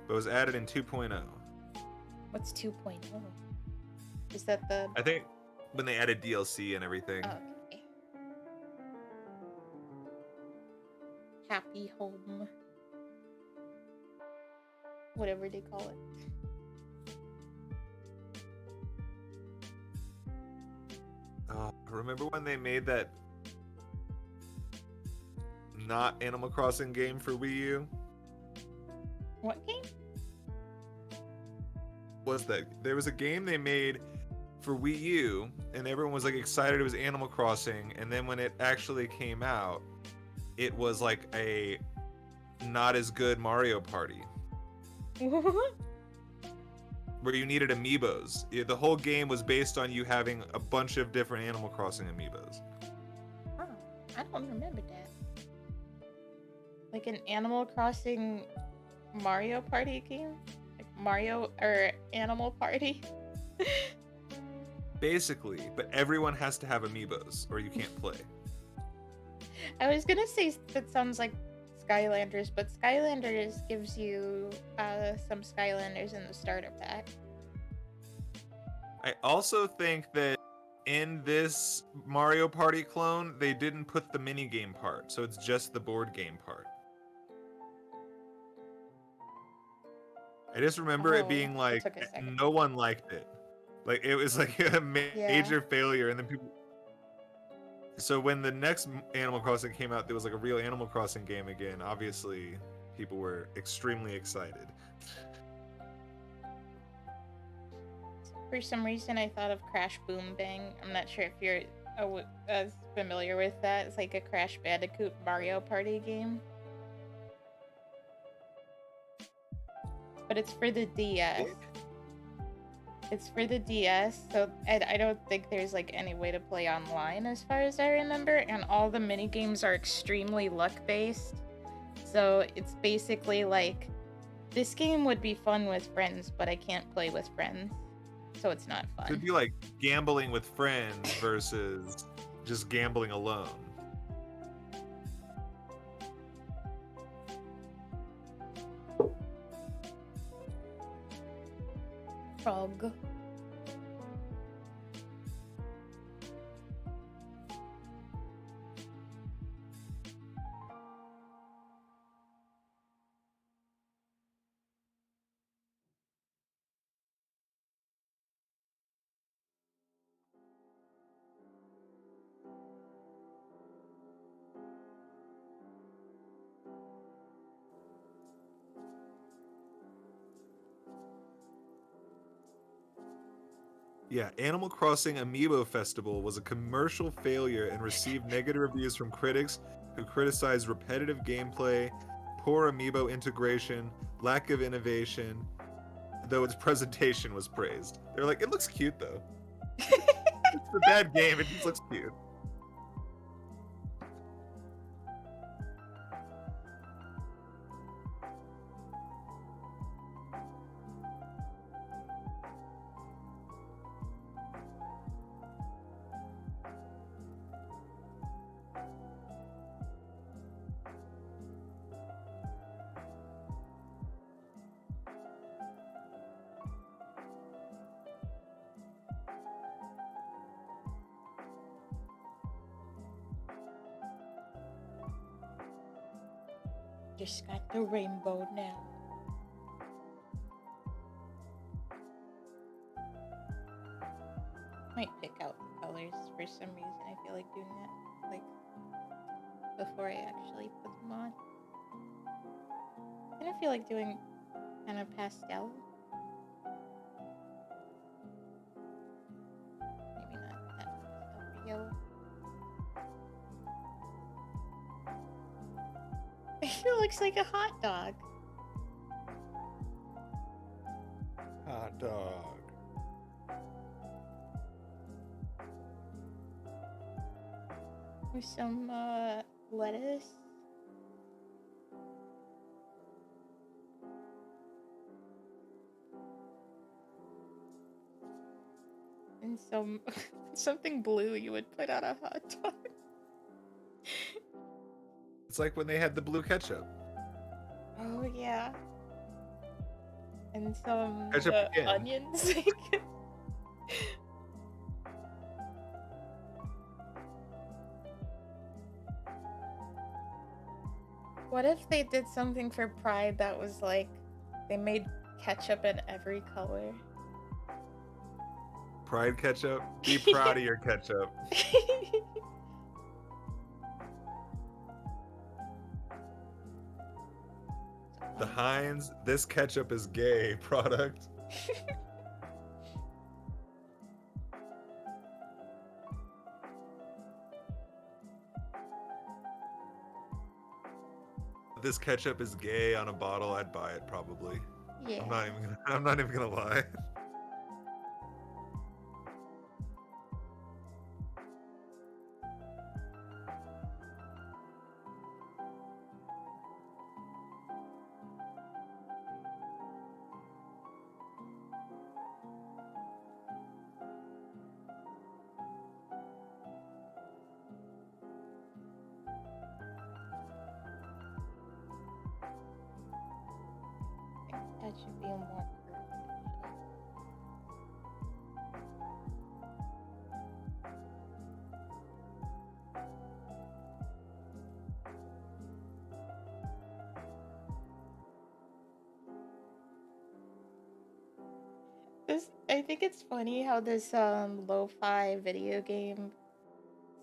but was added in 2.0. What's 2.0? Is that the... I think when they added DLC and everything. Okay. Happy home. Whatever they call it. Remember when they made that not Animal Crossing game for Wii U? What game? Was that there was a game they made for Wii U and everyone was like excited it was Animal Crossing, and then when it actually came out, it was like a not as good Mario Party where you needed amiibos. The whole game was based on you having a bunch of different Animal Crossing amiibos. Oh, I don't remember that. Like an Animal Crossing Mario Party game? Like Mario or Animal Party? Basically, but everyone has to have amiibos or you can't play. I was gonna say that sounds like Skylanders, but Skylanders gives you some Skylanders in the starter pack. I also think that in this Mario Party clone, they didn't put the minigame part, so it's just the board game part. I just remember it being that like, took a second. no one liked it. Like, it was like a major failure, and then people... So when the next Animal Crossing came out, there was like a real Animal Crossing game again. Obviously, people were extremely excited. For some reason, I thought of Crash Boom Bang. I'm not sure if you're as familiar with that. It's like a Crash Bandicoot Mario Party game. But it's for the DS. It's for the DS, so I don't think there's like any way to play online as far as I remember, and all the mini games are extremely luck-based. So it's basically like, this game would be fun with friends, but I can't play with friends, so it's not fun. It'd be like gambling with friends versus just gambling alone. Frog. Yeah, Animal Crossing Amiibo Festival was a commercial failure and received negative reviews from critics who criticized repetitive gameplay, poor amiibo integration, lack of innovation, though its presentation was praised. They're like, it looks cute though. It's a bad game, it just looks cute. Just got the rainbow now. Might pick out the colors for some reason. I feel like doing that, like, before I actually put them on. I don't feel like doing kind of pastel. Maybe not that pastel for yellow. It looks like a hot dog. Hot dog. With some lettuce. And some something blue you would put on a hot dog. It's like when they had the blue ketchup. Oh yeah. And some Ketchup again. onions. What if they did something for Pride that was like, they made ketchup in every color? Pride ketchup? Be proud of your ketchup. The Heinz, this ketchup is gay product. this ketchup is gay on a bottle, I'd buy it probably. Yeah. I'm not even gonna lie. That should be a more curved. I think it's funny how this lo-fi video game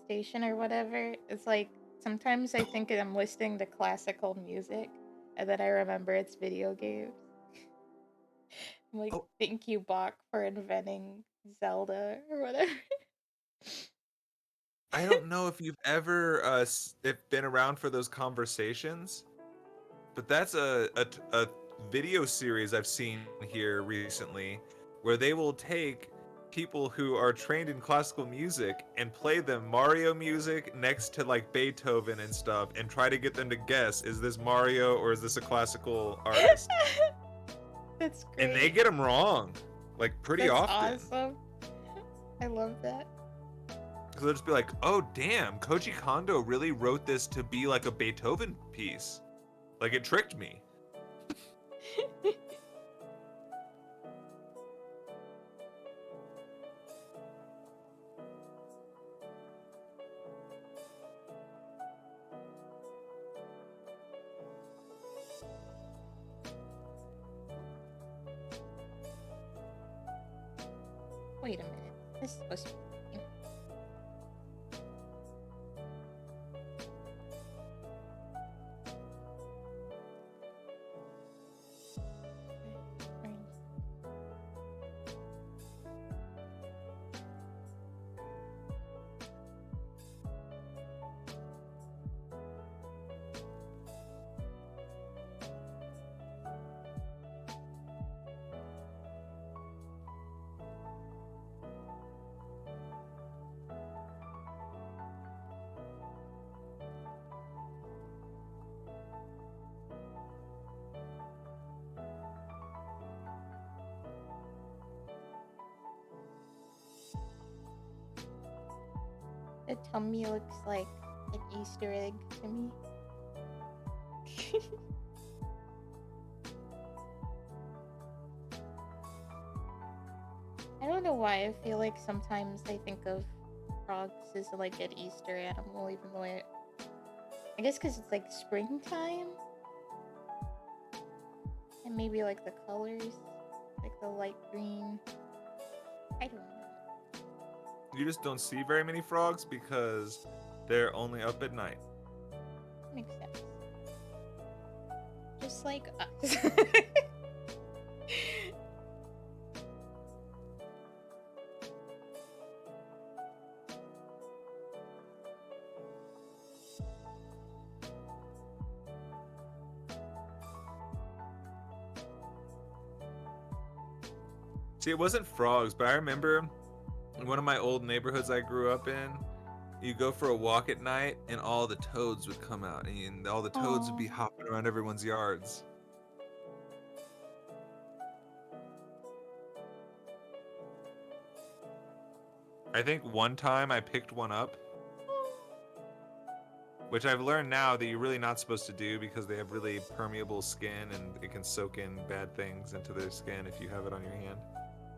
station or whatever, it's like sometimes I think I'm listening to classical music and then I remember it's video games. I'm like, Oh. thank you, Bach, for inventing Zelda or whatever. I don't know if you've ever if been around for those conversations, but that's a video series I've seen here recently where they will take people who are trained in classical music and play them Mario music next to like Beethoven and stuff and try to get them to guess, is this Mario or is this a classical artist? That's great. And they get them wrong, like pretty That's often. awesome. I love that. Because they'll just be like, oh damn, Koji Kondo really wrote this to be like a Beethoven piece. Like it tricked me. Wait a minute. This is supposed to be. The tummy looks like an Easter egg to me. I don't know why I feel like sometimes I think of frogs as like an Easter animal, even though I guess because it's like springtime. And maybe like the colors, like the light green. I don't know. You just don't see very many frogs because they're only up at night. Makes sense. Just like us. See, it wasn't frogs, but I remember in one of my old neighborhoods I grew up in, you go for a walk at night and all the toads would come out and all the toads would be hopping around everyone's yards. I think one time I picked one up, which I've learned now that you're really not supposed to do because they have really permeable skin and it can soak in bad things into their skin if you have it on your hand.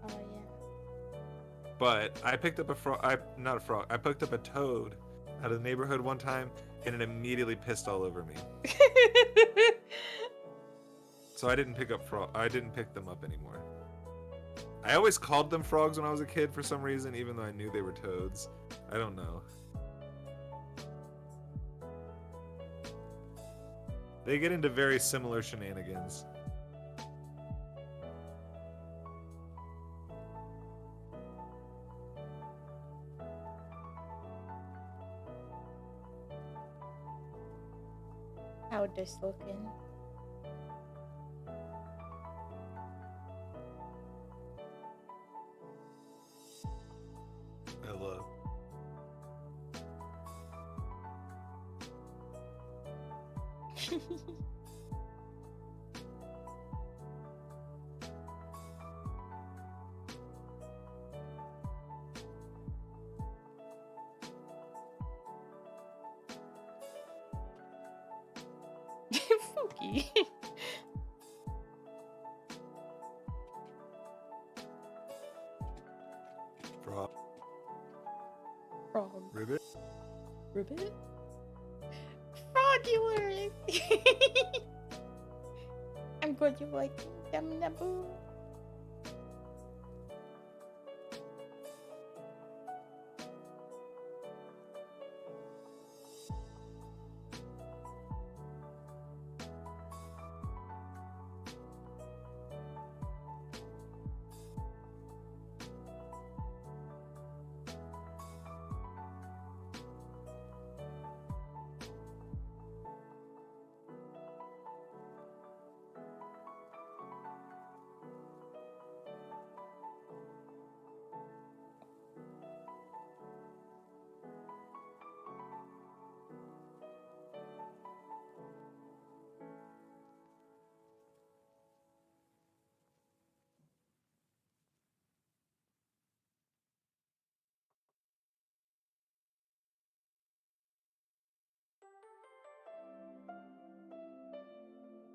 Oh yeah. But I picked up a frog, not a frog, I picked up a toad out of the neighborhood one time and it immediately pissed all over me. So I didn't pick them up anymore. I always called them frogs when I was a kid for some reason, even though I knew they were toads. I don't know. They get into very similar shenanigans. How this looking? Hello. Fuky. Frog. Frog. Ribbit. Ribbit? Froggy. I'm going to like them naboo.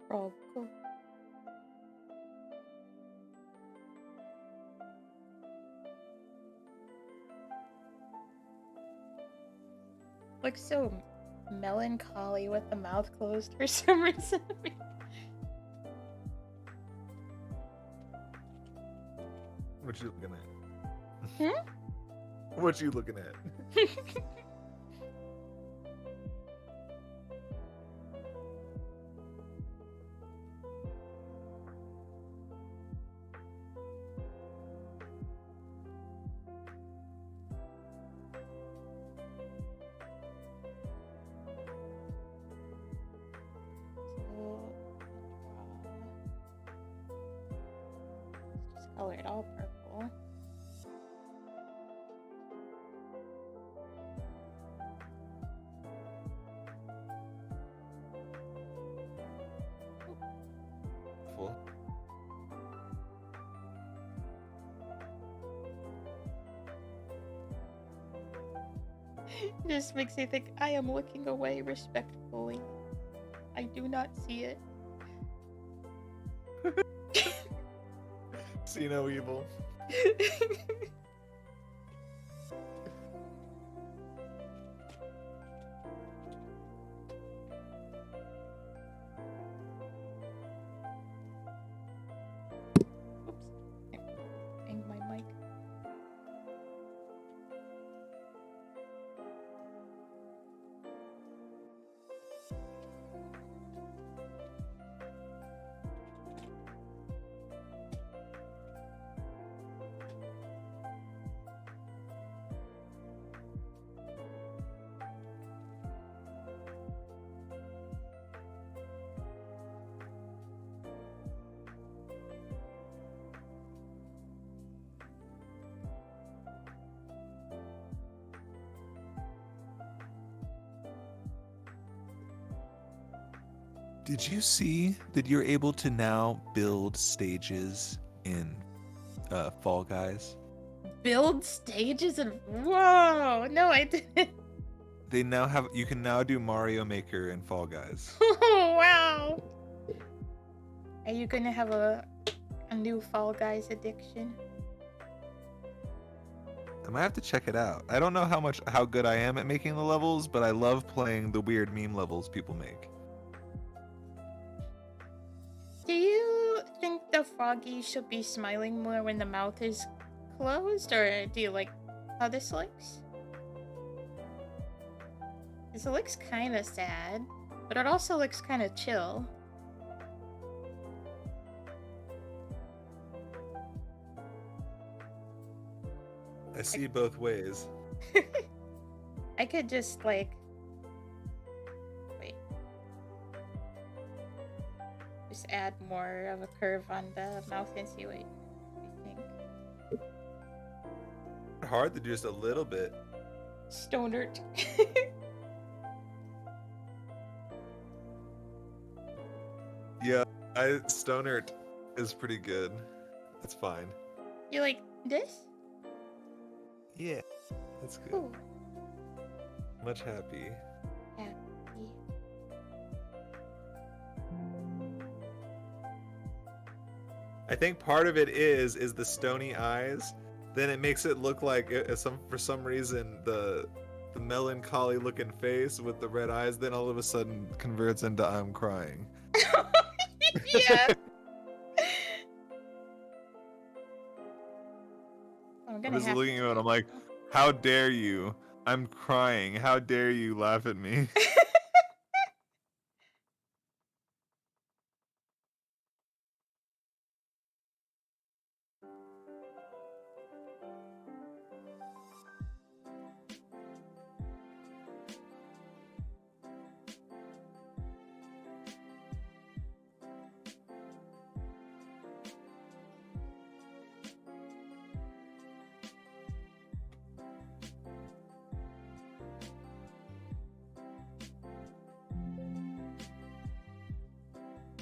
Frog. Looks so melancholy with the mouth closed for some reason. What you looking at? Hmm? What you looking at? Just color it all purple. Full. This makes me think I am looking away respectfully. I do not see it. See no evil. Oops. Banged my mic. Did you see that you're able to now build stages in Fall Guys? Build stages and whoa! No, I didn't. They now have, you can now do Mario Maker and Fall Guys. Oh wow! Are you gonna have a new Fall Guys addiction? I might have to check it out. I don't know how good I am at making the levels, but I love playing the weird meme levels people make. Do you think the froggy should be smiling more when the mouth is closed, or do you like how this looks? This looks kind of sad, but it also looks kind of chill. I see both ways. I could just like... Wait. add more of a curve on the mouth and see what you think. Hard to do just a little bit. Stonert. Yeah, Stoner is pretty good. That's fine. You like this? Yeah, that's good. Ooh, Much happy. happy. I think part of it is the stony eyes. Then it makes it look like for some reason the melancholy looking face with the red eyes then all of a sudden converts into I'm crying. Yeah. I'm I'm gonna just have looking at it. I'm like, how dare you? I'm crying. How dare you laugh at me?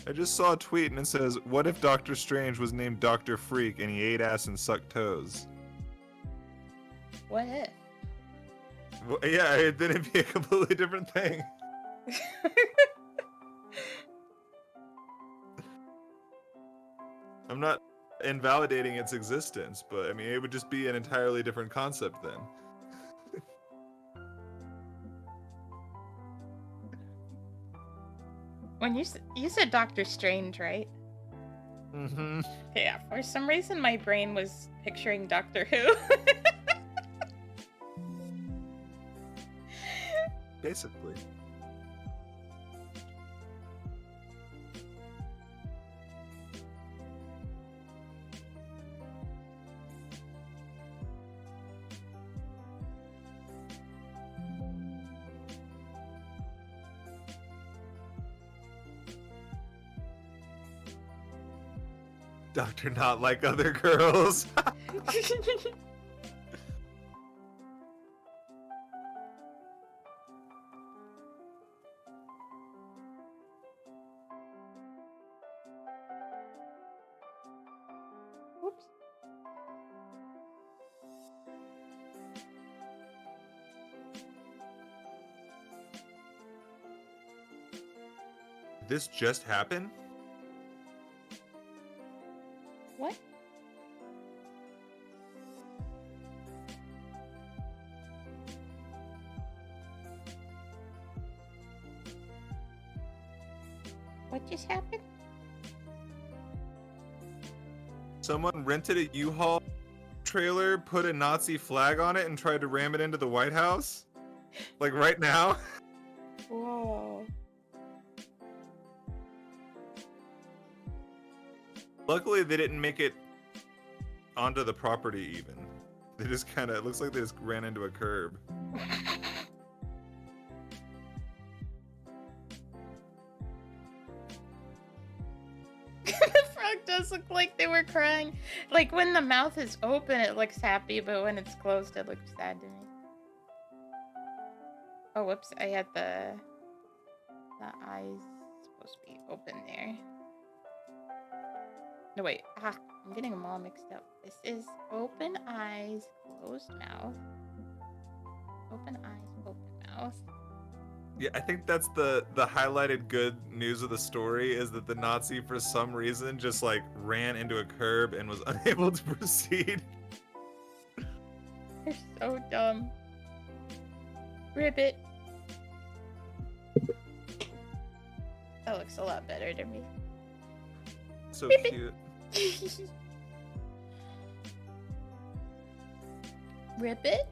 I just saw a tweet and it says, what if Doctor Strange was named Dr. Freak and he ate ass and sucked toes? What if? Well, yeah, then it'd be a completely different thing. I'm not invalidating its existence, but I mean, it would just be an entirely different concept then. When you said Doctor Strange, right? Mm-hmm. Yeah. For some reason, my brain was picturing Doctor Who. Basically. Doctor not like other girls. Oops. This just happened? What? What just happened? Someone rented a U-Haul trailer, put a Nazi flag on it, and tried to ram it into the White House? Like right now? Whoa. Luckily, they didn't make it onto the property even. They just kind of, it looks like they just ran into a curb. The frog does look like they were crying. Like when the mouth is open, it looks happy, but when it's closed, it looks sad to me. Oh, whoops! I had the eyes supposed to be open there. No, wait. Ah, I'm getting them all mixed up. This is open eyes, closed mouth. Open eyes, open mouth. Yeah, I think that's the highlighted good news of the story is that the Nazi, for some reason, just like ran into a curb and was unable to proceed. They're so dumb. Ribbit. That looks a lot better to me. So Ribbit. cute. Ribbit?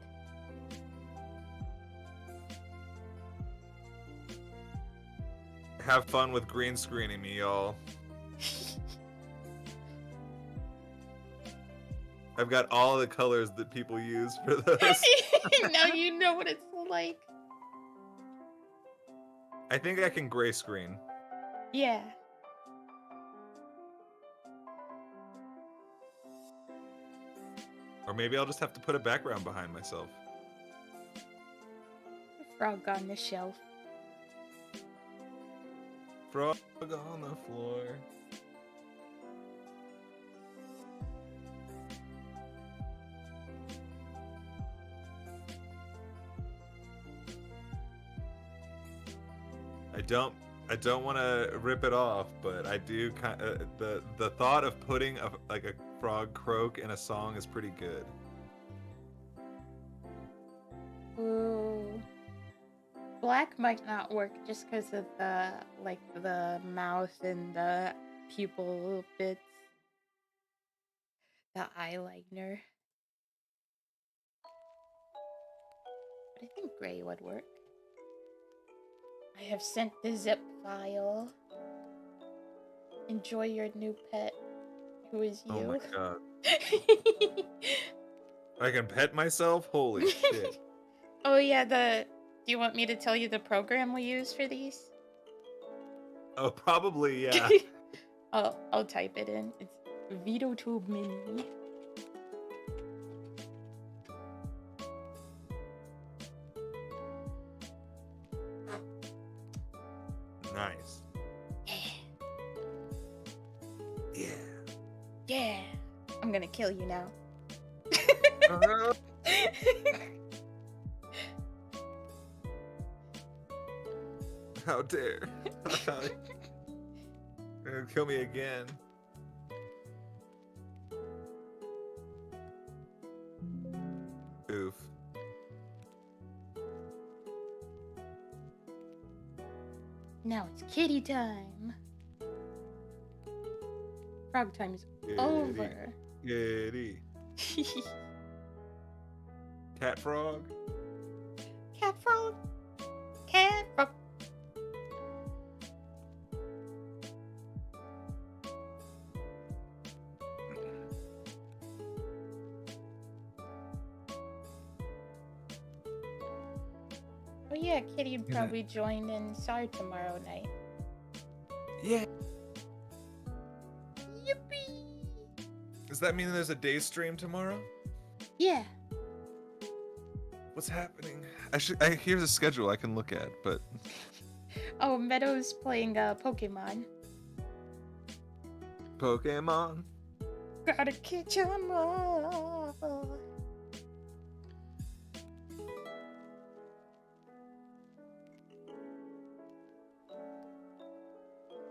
Have fun with green screening me, y'all. I've got all the colors that people use for those. Now you know what it's like. I think I can gray screen. Yeah. Or maybe I'll just have to put a background behind myself. Frog on the shelf. Frog on the floor. I don't want to rip it off, but I do kind of, the thought of putting a frog croak in a song is pretty good. Ooh. Black might not work just because of the mouth and the pupil bits. The eyeliner. But I think gray would work. I have sent the zip file. Enjoy your new pet, who is you. Oh my god. I can pet myself? Holy shit. Oh yeah, do you want me to tell you the program we use for these? Oh, probably, yeah. I'll type it in. It's VitoTube Mini. Nice. Yeah. Yeah. I'm gonna kill you now. How dare. You're gonna kill me again. Oof. Now it's kitty time. Frog time is over. Kitty. Cat frog? Cat frog. Cat frog. Oh yeah, Kitty would probably join in SAR tomorrow night. Yeah. Yippee! Does that mean there's a day stream tomorrow? Yeah. What's happening? Here's a schedule I can look at, but Oh, Meadow's playing Pokemon. Pokemon. Gotta catch 'em all.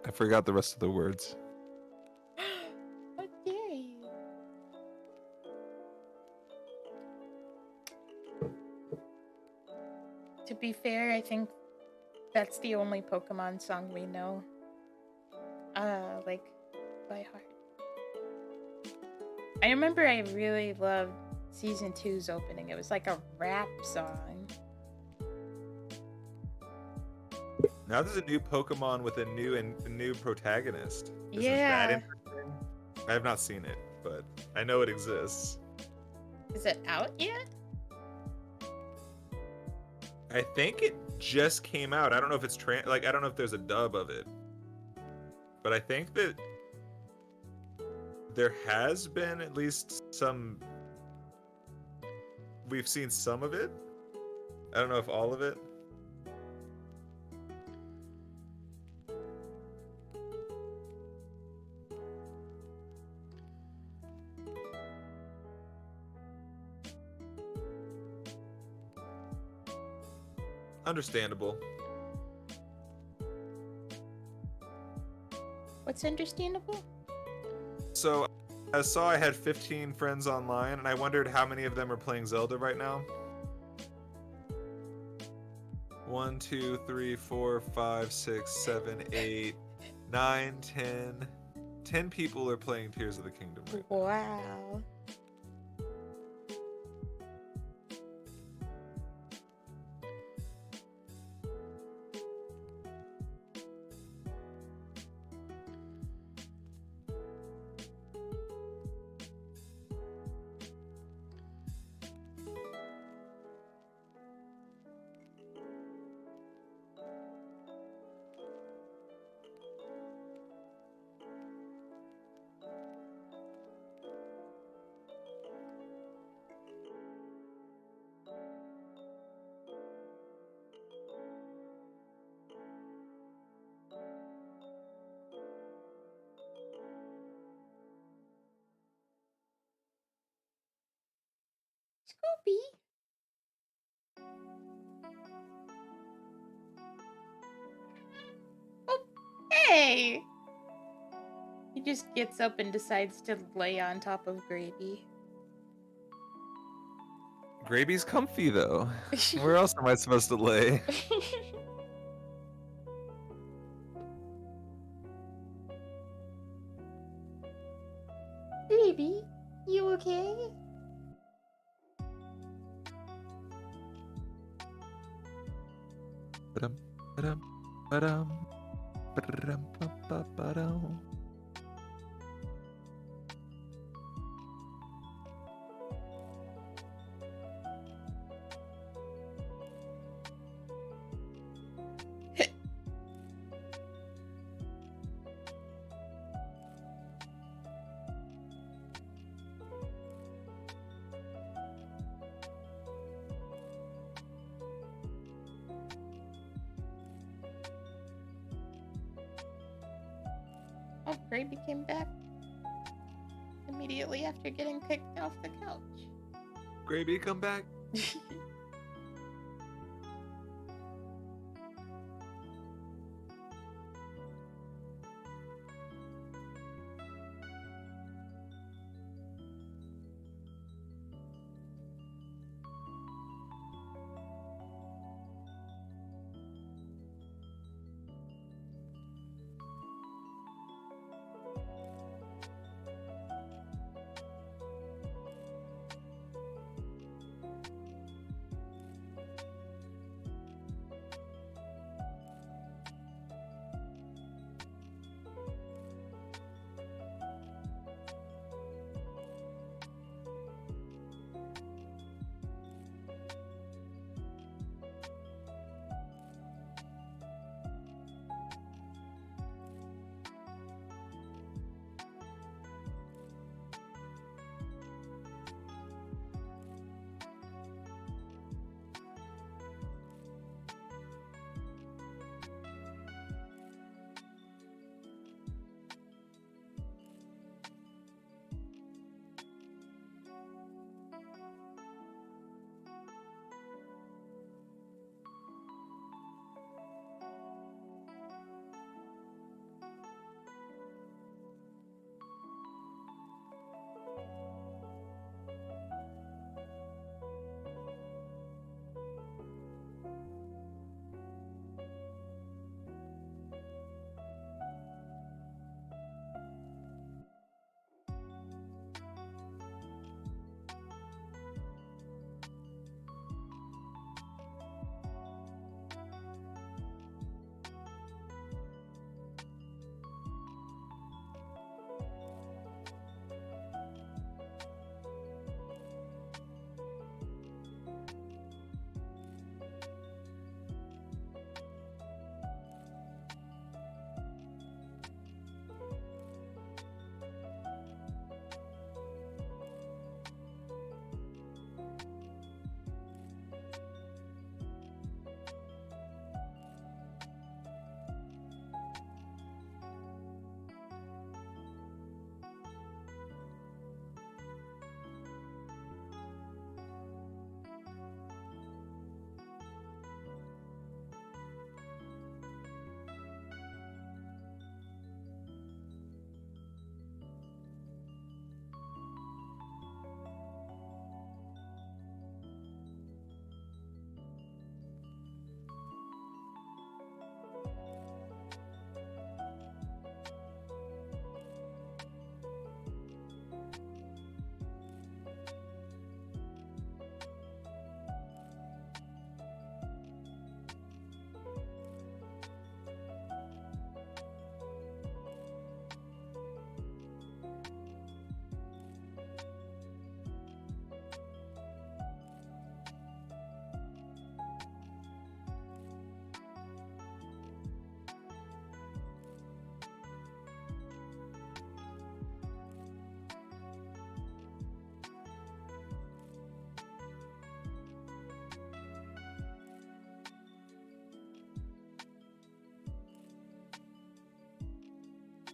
I forgot the rest of the words. How dare you? To be fair, I think that's the only Pokemon song we know. Like, by heart. I remember I really loved Season 2's opening. It was like a rap song. Now there's a new Pokemon with a new protagonist. Isn't Yeah. that interesting? I have not seen it, but I know it exists. Is it out yet? I think it just came out. I don't know if it's I don't know if there's a dub of it, but I think that there has been at least some. We've seen some of it. I don't know if all of it. Understandable. What's understandable? So I saw I had 15 friends online, and I wondered how many of them are playing Zelda right now. 1, 2, 3, 4, 5, 6, 7, 8, 9, 10. 10 people are playing Tears of the Kingdom right now. Wow. Hey! He just gets up and decides to lay on top of Gravy. Gravy's comfy though. Where else am I supposed to lay? Gravy, you okay? Ba-dum, ba-dum, ba-dum, ba-dum, ba-ba-ba-dum. Oh, Gravy came back immediately after getting kicked off the couch. Gravy, come back.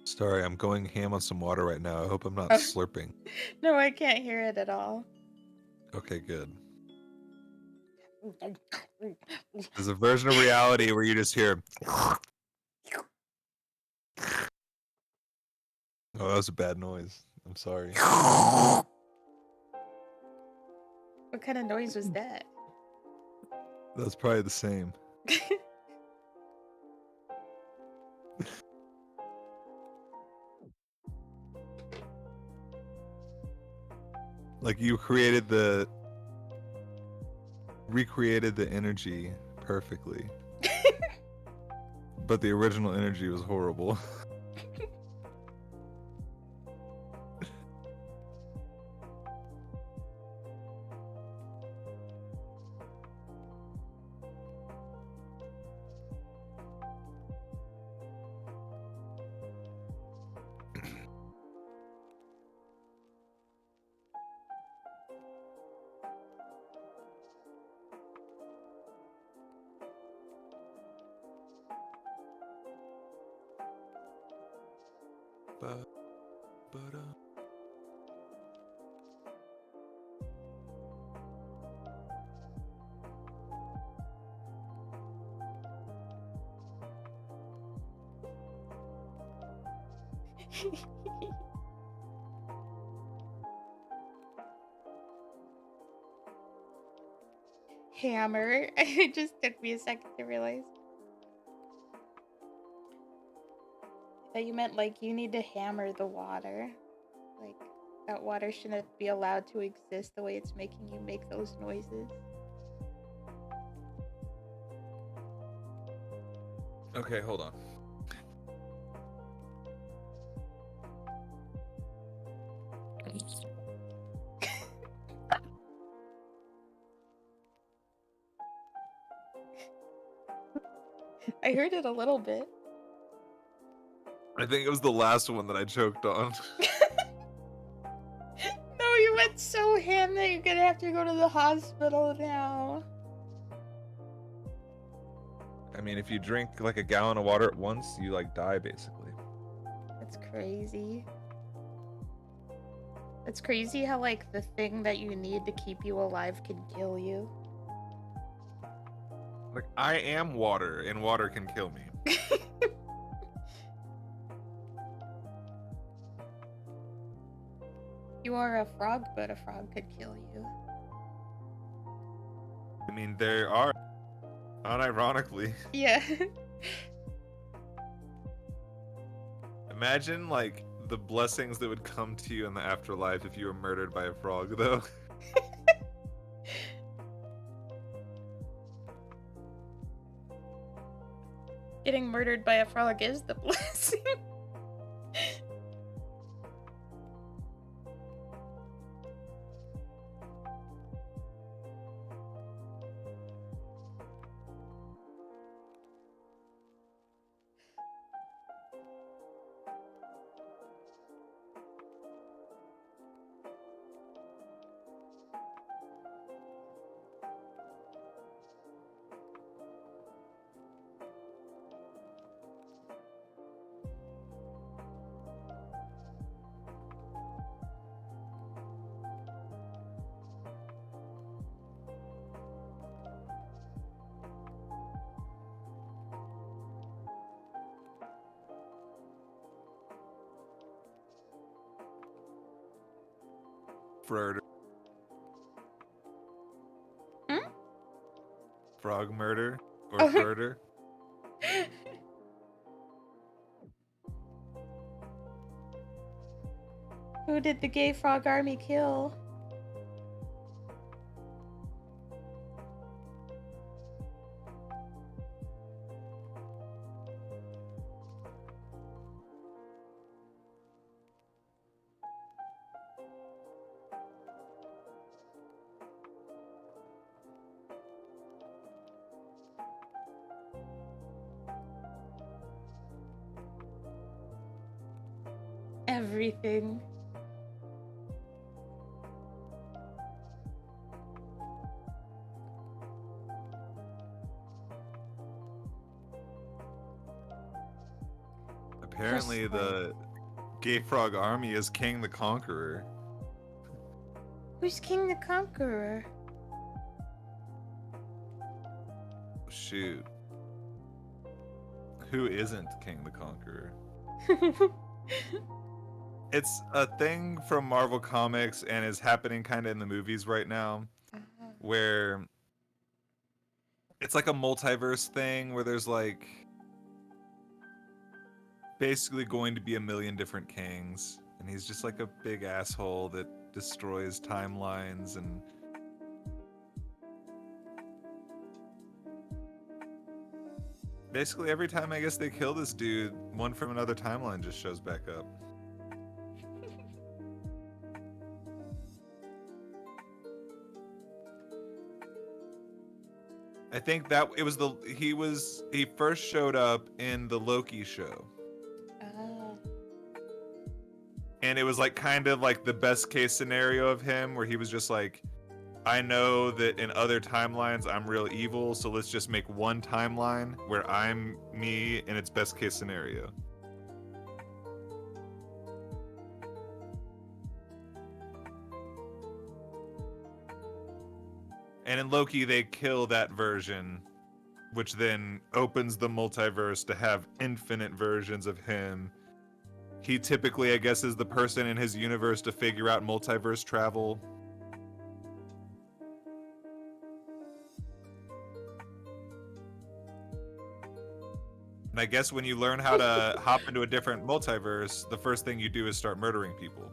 Sorry, I'm going ham on some water right now. I hope I'm not Oh. slurping. No, I can't hear it at all. Okay, good. There's a version of reality where you just hear. Oh, that was a bad noise. I'm sorry. What kind of noise was that? That was probably the same. Like you recreated the energy perfectly. But the original energy was horrible. Hammer. It just took me a second to realize. That you meant like you need to hammer the water. Like that water shouldn't be allowed to exist the way it's making you make those noises. Okay, hold on. I heard it a little bit. I think it was the last one that I choked on. No, you went so ham that you're gonna have to go to the hospital now. I mean, if you drink like a gallon of water at once, you like die basically. That's crazy. It's crazy how like the thing that you need to keep you alive can kill you. Like I am water, and water can kill me. You are a frog, but a frog could kill you. I mean, there are, unironically. Yeah. Imagine like the blessings that would come to you in the afterlife if you were murdered by a frog, though. Getting murdered by a frog is the blessing. Murder. Hmm? Frog murder or Oh. murder. Who did the gay frog army kill? Everything. Apparently, Just the gay frog army is King the Conqueror. Who's King the Conqueror? Shoot. Who isn't King the Conqueror? It's a thing from Marvel Comics and is happening kind of in the movies right now, where it's like a multiverse thing where there's like basically going to be a million different Kangs, and he's just like a big asshole that destroys timelines and basically every time I guess they kill this dude, one from another timeline just shows back up. I think that it was he first showed up in the Loki show. Oh. And it was like kind of like the best case scenario of him where he was just like, I know that in other timelines I'm real evil, so let's just make one timeline where I'm me in its best case scenario. And in Loki, they kill that version, which then opens the multiverse to have infinite versions of him. He typically, I guess, is the person in his universe to figure out multiverse travel. And I guess when you learn how to hop into a different multiverse, the first thing you do is start murdering people.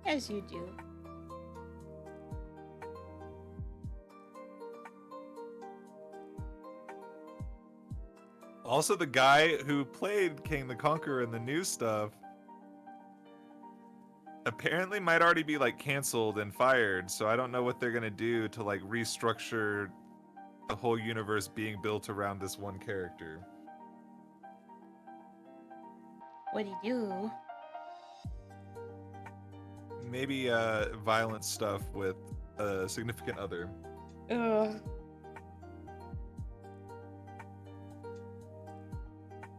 As you do. Also, the guy who played King the Conqueror in the new stuff apparently might already be like canceled and fired, so I don't know what they're gonna do to like restructure the whole universe being built around this one character. What'd he do? Maybe violent stuff with a significant other. Ugh.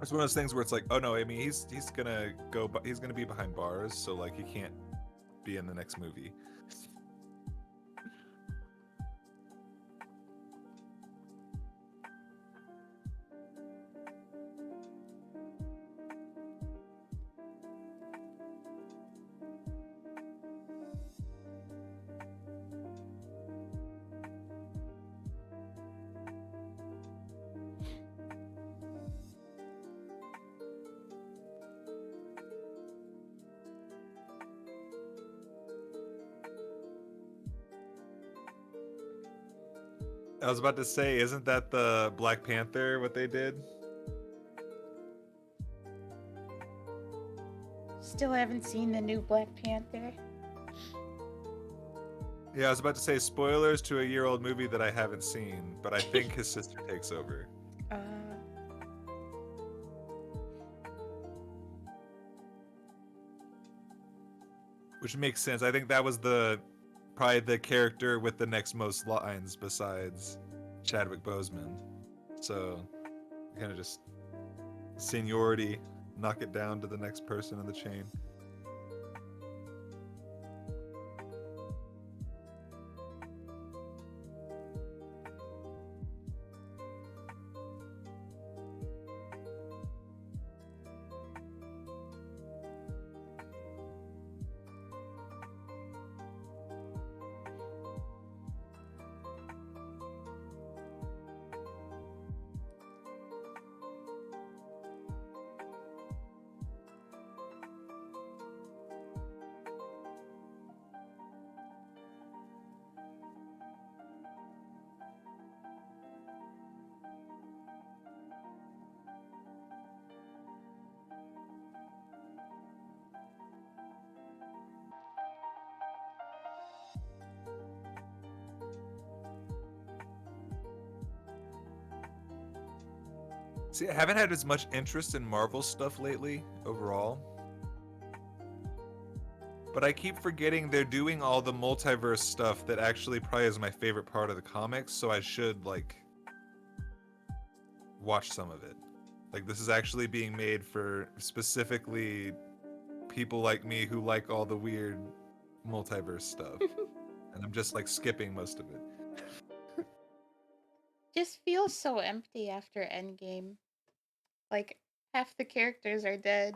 It's one of those things where it's like, oh no, I mean he's gonna be behind bars, so like he can't be in the next movie. I was about to say, isn't that the Black Panther, what they did? Still haven't seen the new Black Panther. Yeah, I was about to say spoilers to a year-old movie that I haven't seen, but I think his sister takes over. Which makes sense. I think that was probably the character with the next most lines besides Chadwick Boseman. So kind of just seniority, knock it down to the next person in the chain. See, I haven't had as much interest in Marvel stuff lately, overall. But I keep forgetting they're doing all the multiverse stuff that actually probably is my favorite part of the comics, so I should, like, watch some of it. Like, this is actually being made for specifically people like me who like all the weird multiverse stuff. and I'm just like skipping most of it. Just feels so empty after Endgame. Like, half the characters are dead.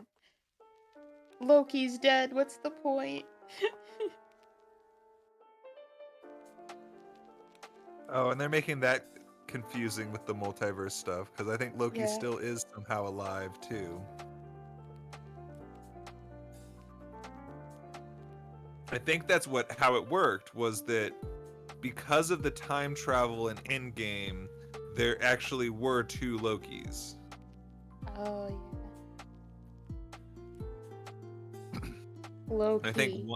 Loki's dead, what's the point? Oh, and they're making that confusing with the multiverse stuff because I think Loki Yeah. still is somehow alive too. I think that's how it worked was that because of the time travel in Endgame, there actually were 2 Lokis. Oh, yeah. Loki. I think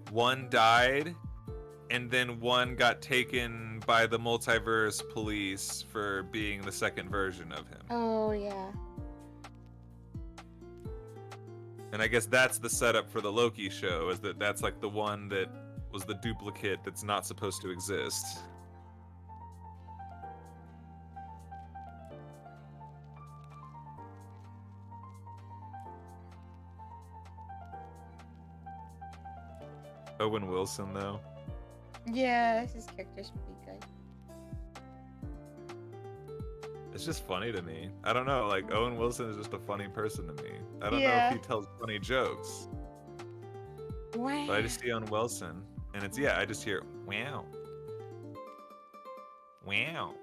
one died, and then one got taken by the multiverse police for being the second version of him. Oh, yeah. And I guess that's the setup for the Loki show, is that's like the one that was the duplicate that's not supposed to exist. Owen Wilson, though. Yeah, his character's pretty good. It's just funny to me. I don't know, like, Owen Wilson is just a funny person to me. I don't know Yeah. if he tells funny jokes. Wow. But I just see Owen Wilson, and it's, I just hear, wow. Wow.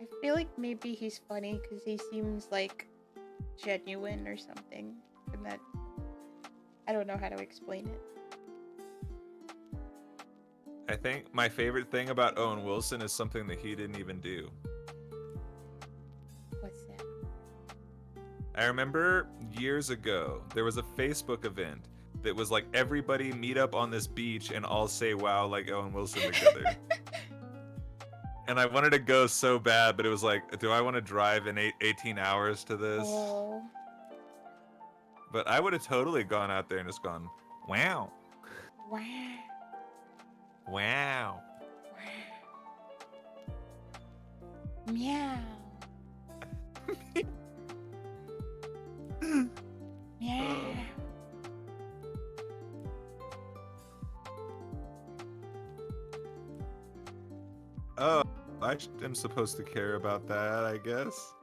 I feel like maybe he's funny because he seems like genuine or something. And that, I don't know how to explain it. I think my favorite thing about Owen Wilson is something that he didn't even do. What's that? I remember years ago, there was a Facebook event that was like, everybody meet up on this beach and all say wow like Owen Wilson together. And I wanted to go so bad, but it was like, do I want to drive in 18 hours to this? Oh. But I would have totally gone out there and just gone, wow. Wow. Wow. Wow. Meow. Meow. Oh, I am supposed to care about that, I guess.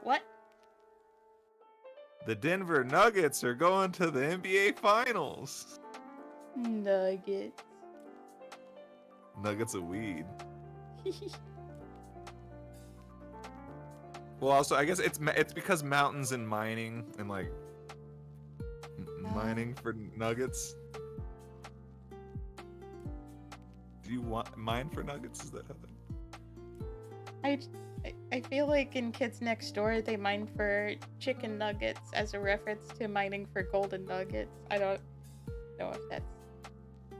What? The Denver Nuggets are going to the NBA Finals. Nuggets. Nuggets of weed. Well, also, I guess it's because mountains and mining and like mining for nuggets. Do you want mine for nuggets? Is that how that? I feel like in Kids Next Door they mine for chicken nuggets as a reference to mining for golden nuggets. I don't know if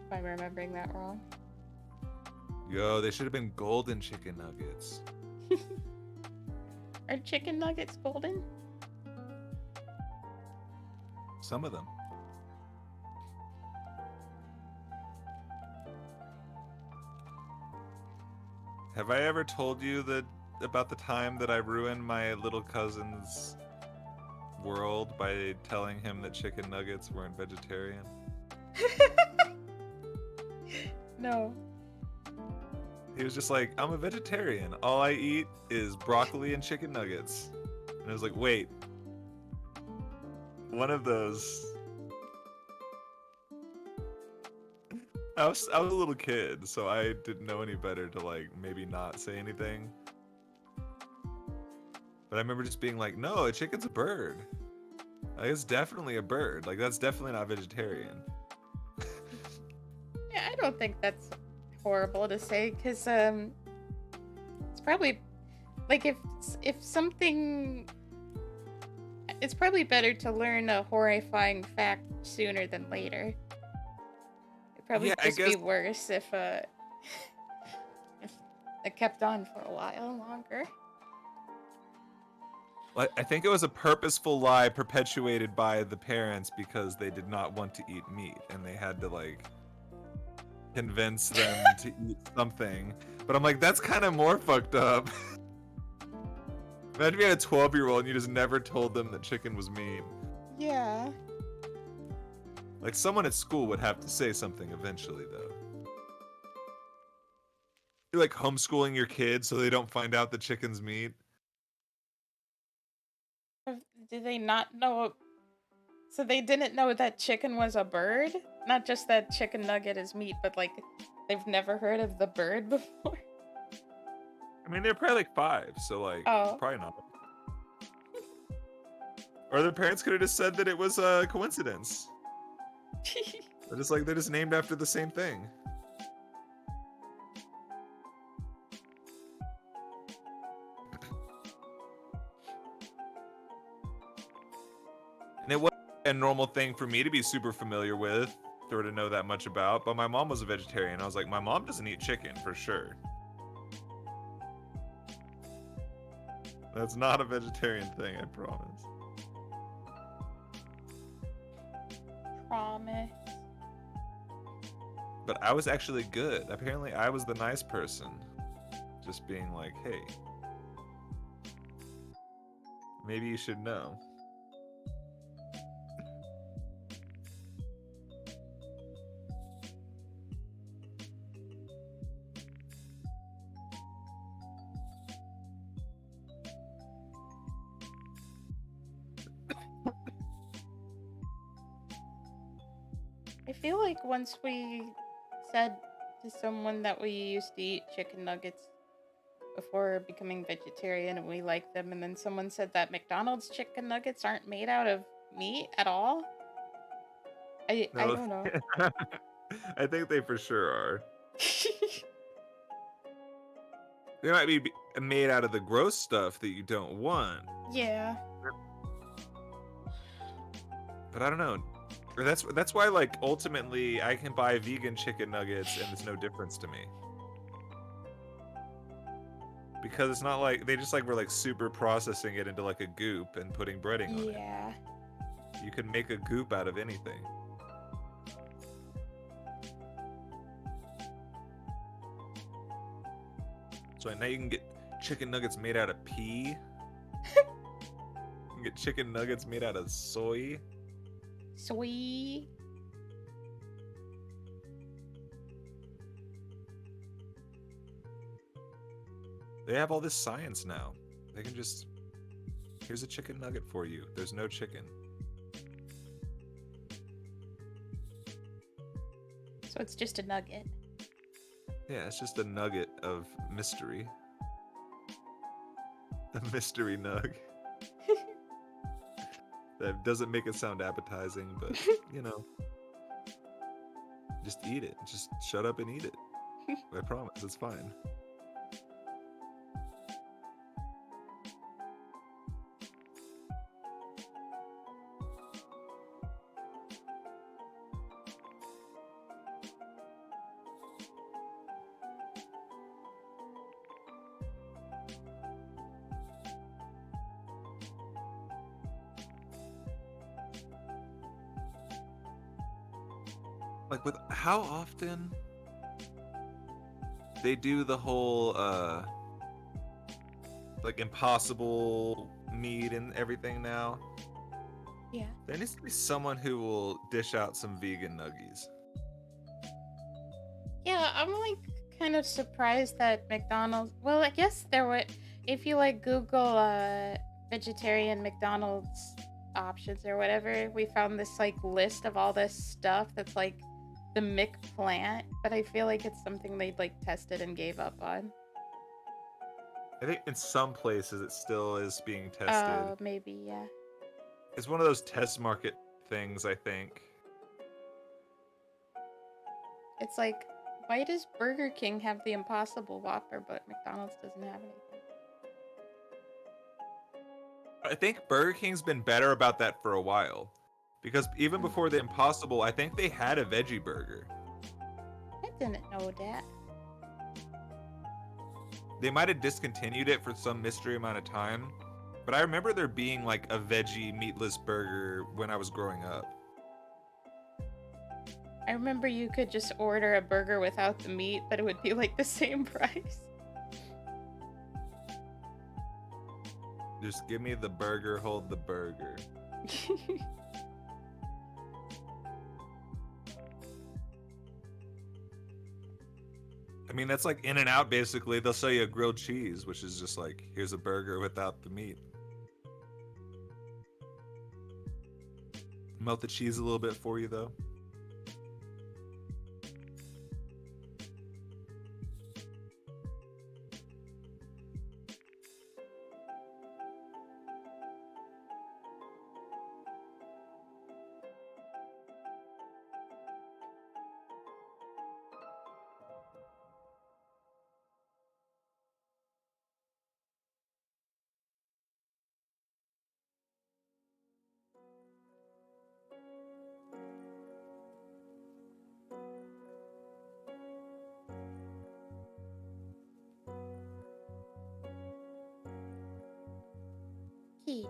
I'm remembering that wrong. Yo, they should have been golden chicken nuggets. Are chicken nuggets golden? Some of them. Have I ever told you about the time that I ruined my little cousin's world by telling him that chicken nuggets weren't vegetarian? No. He was just like, I'm a vegetarian. All I eat is broccoli and chicken nuggets. And I was like, wait. One of those. I was a little kid, so I didn't know any better to like maybe not say anything. But I remember just being like, no, a chicken's a bird. Like, it's definitely a bird. Like, that's definitely not vegetarian. Yeah, I don't think that's horrible to say because it's probably like if something, it's probably better to learn a horrifying fact sooner than later. It'd probably just be worse if it kept on for a while longer. I think it was a purposeful lie perpetuated by the parents because they did not want to eat meat and they had to like convince them to eat something. But I'm like, that's kind of more fucked up. Imagine if you had a 12-year-old and you just never told them that chicken was meat. Yeah. Like, someone at school would have to say something eventually, though. You're like homeschooling your kids so they don't find out the chicken's meat. Do they not know? So they didn't know that chicken was a bird? Not just that chicken nugget is meat, but like they've never heard of the bird before? I mean, they're probably like 5, so like, Oh. probably not. Or their parents could have just said that it was a coincidence. They're just named after the same thing. And it wasn't a normal thing for me to be super familiar with or to know that much about, but my mom was a vegetarian. I was like, my mom doesn't eat chicken for sure. That's not a vegetarian thing, I promise. Promise. But I was actually good. Apparently, I was the nice person. Just being like, hey, maybe you should know. I feel like once we said to someone that we used to eat chicken nuggets before becoming vegetarian and we liked them, and then someone said that McDonald's chicken nuggets aren't made out of meat at all. I don't know. I think they for sure are. They might be made out of the gross stuff that you don't want. Yeah. But I don't know. Or that's why, like, ultimately I can buy vegan chicken nuggets and there's no difference to me. Because it's not like they just like were like super processing it into like a goop and putting breading on it. Yeah. You can make a goop out of anything. So now you can get chicken nuggets made out of pea. You can get chicken nuggets made out of soy. Sweet. They have all this science now. They can just... Here's a chicken nugget for you. There's no chicken. So it's just a nugget. Yeah, it's just a nugget of mystery. A mystery nug. That doesn't make it sound appetizing, but, you know. Just eat it. Just shut up and eat it. I promise, it's fine. Like, with how often they do the whole like impossible meat and everything now. Yeah. There needs to be someone who will dish out some vegan nuggies. Yeah, I'm like kind of surprised that McDonald's. Well, I guess there were. If you like Google vegetarian McDonald's options or whatever, we found this like list of all this stuff that's like the McPlant, but I feel like it's something they'd like tested and gave up on. I think in some places it still is being tested. Oh, maybe, yeah. It's one of those test market things, I think. It's like, why does Burger King have the Impossible Whopper, but McDonald's doesn't have anything? I think Burger King's been better about that for a while. Because even before the Impossible, I think they had a veggie burger. I didn't know that. They might have discontinued it for some mystery amount of time, but I remember there being like a veggie meatless burger when I was growing up. I remember you could just order a burger without the meat, but it would be like the same price. Just give me the burger, hold the burger. mean, that's like In and Out basically. They'll sell you a grilled cheese, which is just like, here's a burger without the meat. Melt the cheese a little bit for you though. Kitty.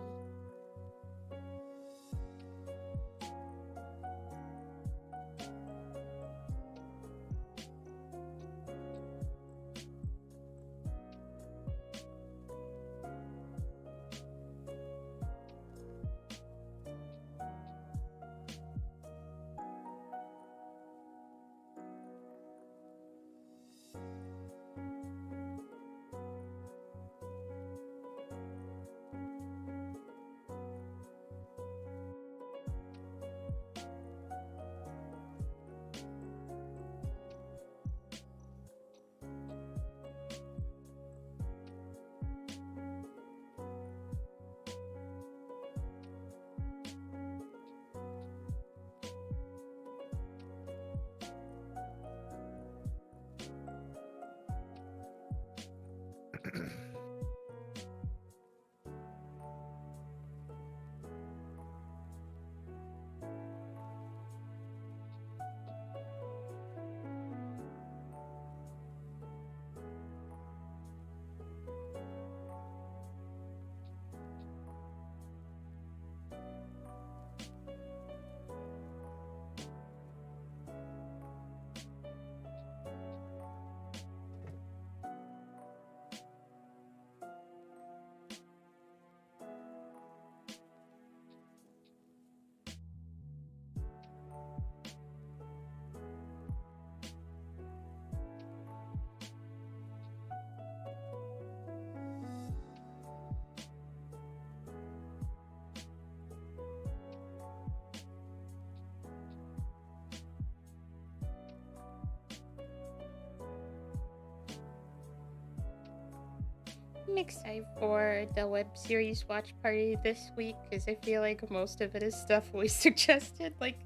I'm excited for the web series watch party this week because I feel like most of it is stuff we suggested, like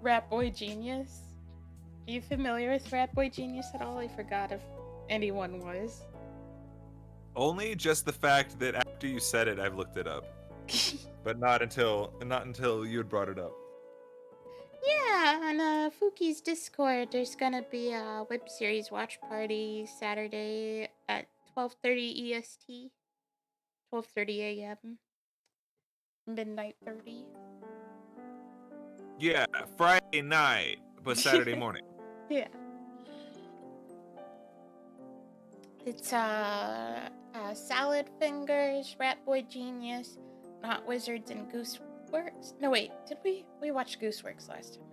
Rat Boy Genius. Are you familiar with Rat Boy Genius at all? I forgot if anyone was. Only just the fact that after you said it, I've looked it up, but not until you had brought it up. Yeah, on Fuky's Discord, there's gonna be a web series watch party Saturday at 12:30 EST, 12:30 a.m., midnight 30. Yeah, Friday night, but Saturday morning. Yeah. It's Salad Fingers, Rat Boy Genius, Not Wizards, and Gooseworks. No, wait, did we watched Gooseworks last time?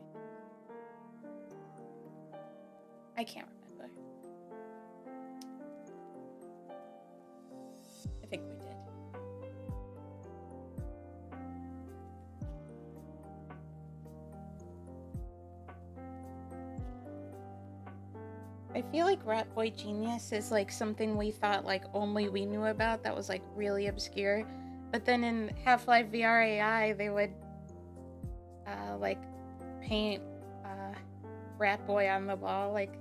I can't remember. I think we did. I feel like Rat Boy Genius is like something we thought like only we knew about that was like really obscure. But then in Half-Life VR AI, they would like paint Rat Boy on the wall, like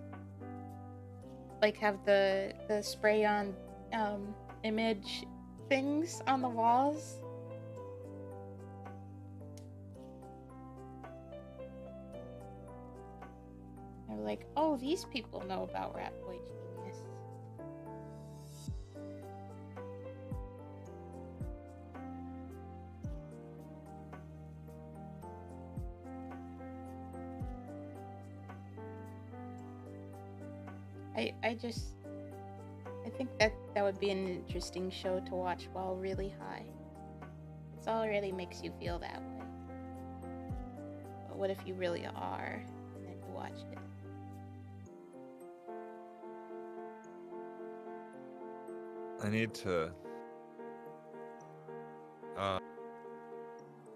have the spray on image things on the walls. They're like, oh, these people know about Rat Boy Genius. I think that would be an interesting show to watch while really high. It already makes you feel that way. But what if you really are and then you watch it? I need to.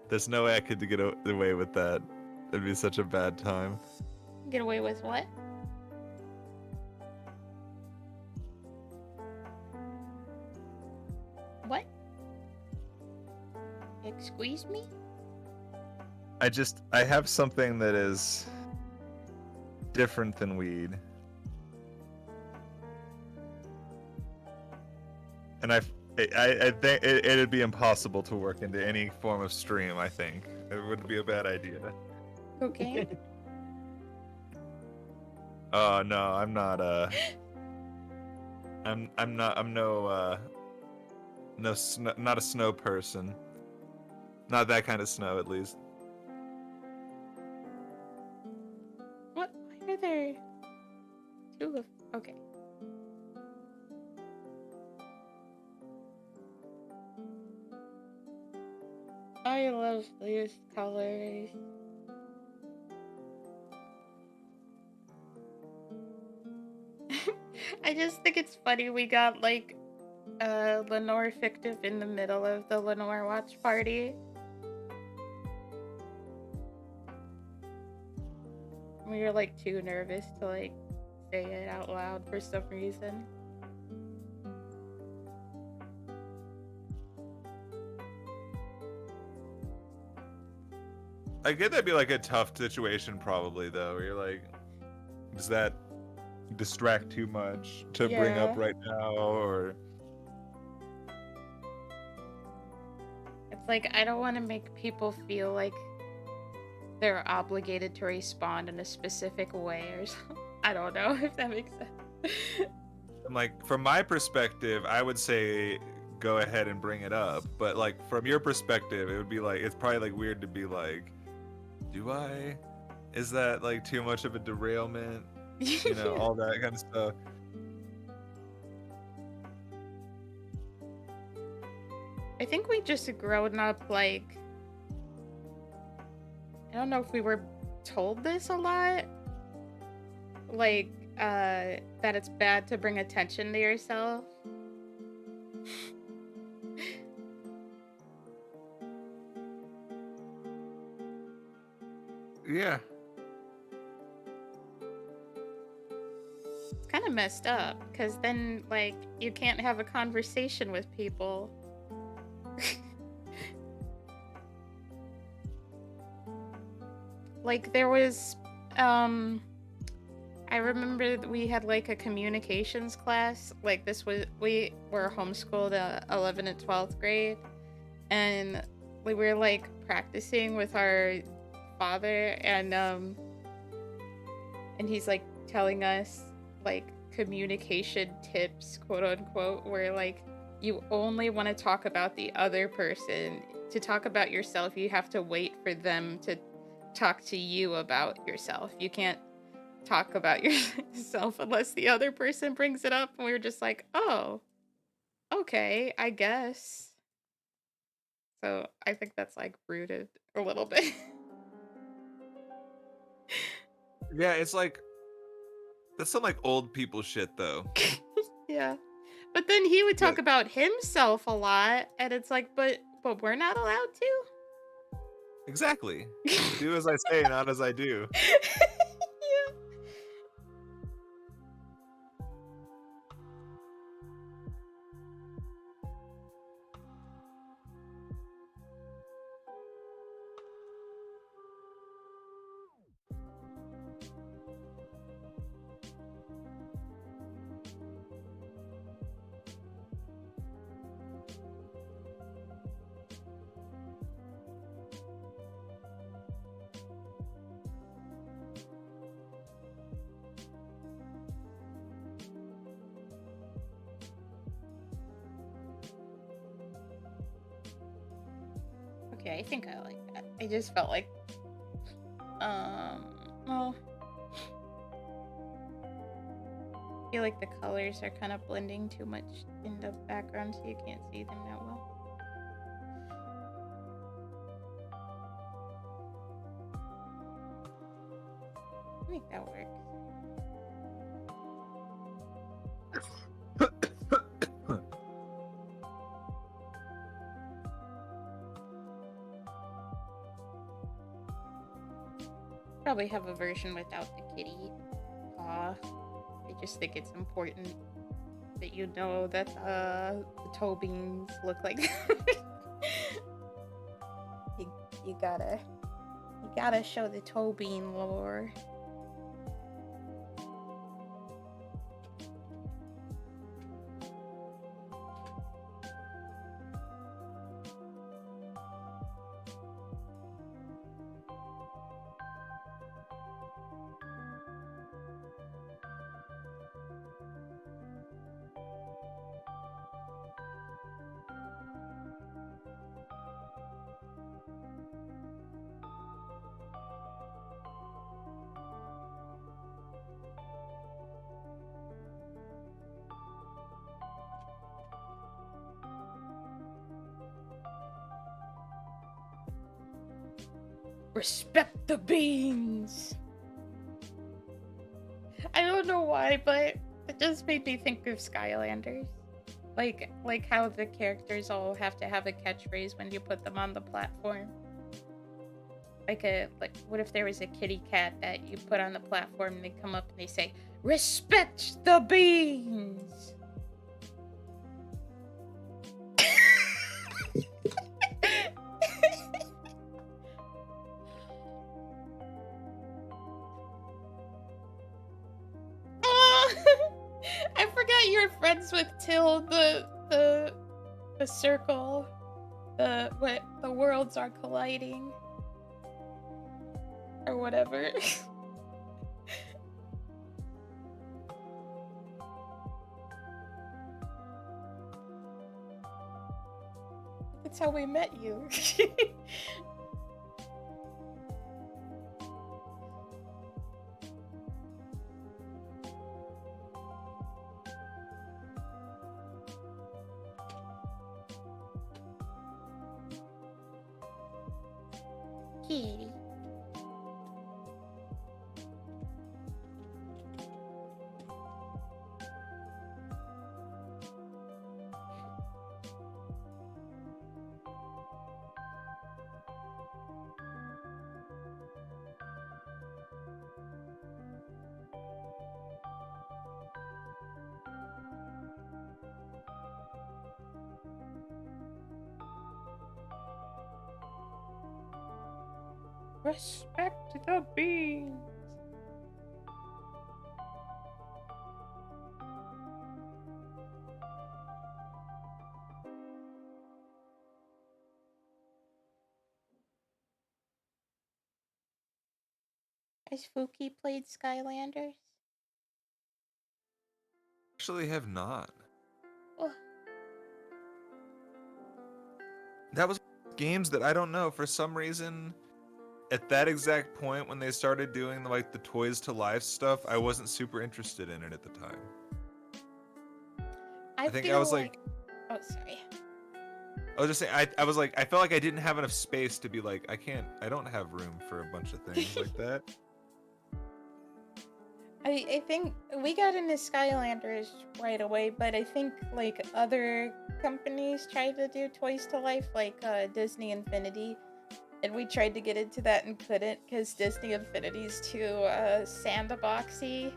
There's no way I could get away with that. It'd be such a bad time. Get away with what? What? Excuse me? I have something that is different than weed. And I think it'd be impossible to work into any form of stream, I think. It would be a bad idea. Okay. Oh no, I'm not I'm no not a snow person. Not that kind of snow, at least. What? Why are there two of... Okay. I love these colors. I just think it's funny we got like Lenore fictive in the middle of the Lenore watch party. We were like too nervous to like say it out loud for some reason. I get that'd be like a tough situation probably though, where you're like, does that distract too much to bring up right now, or it's like I don't want to make people feel like they're obligated to respond in a specific way or something. I don't know if that makes sense. I'm like, from my perspective, I would say go ahead and bring it up, but like from your perspective, it would be like, it's probably like weird to be like, is that like too much of a derailment? You know, all that kind of stuff. I think we just grown up like, I don't know if we were told this a lot, like that it's bad to bring attention to yourself. Yeah. It's kind of messed up because then like you can't have a conversation with people. Like there was I remember we had like a communications class. Like this was, we were homeschooled at 11th and 12th grade, and we were like practicing with our father, and he's like telling us like communication tips, quote unquote, where like you only want to talk about the other person. To talk about yourself, you have to wait for them to talk to you about yourself. You can't talk about yourself unless the other person brings it up. And we were just like, oh, okay, I guess. So I think that's like rooted a little bit. Yeah, it's like, that's some like old people shit though. Yeah. But then he would talk about himself a lot, and it's like, but we're not allowed to? Exactly. Do as I say, not as I do. Yeah. Okay, I think I like that. I just felt like, well, I feel like the colors are kind of blending too much in the background, so you can't see them that well. I think that works. Probably have a version without the kitty paw. I just think it's important that you know that the toe beans look like you, you gotta show the toe bean lore. Respect the beans! I don't know why, but it just made me think of Skylanders. Like how the characters all have to have a catchphrase when you put them on the platform. Like what if there was a kitty cat that you put on the platform and they come up and they say, "Respect the beans!" I forgot you're friends with Till, the circle, the worlds are colliding, or whatever. That's how we met you. Kitty. Respect the beans. Has Fuky played Skylanders? Actually, have not. Oh. That was games that I don't know for some reason. At that exact point when they started doing like the Toys to Life stuff, I wasn't super interested in it at the time. I think I was like, oh, sorry. I was just saying, I was like, I felt like I didn't have enough space to be like, I don't have room for a bunch of things like that. I think we got into Skylanders right away, but I think like other companies tried to do Toys to Life, like Disney Infinity, and we tried to get into that and couldn't because Disney Infinity's too sandboxy.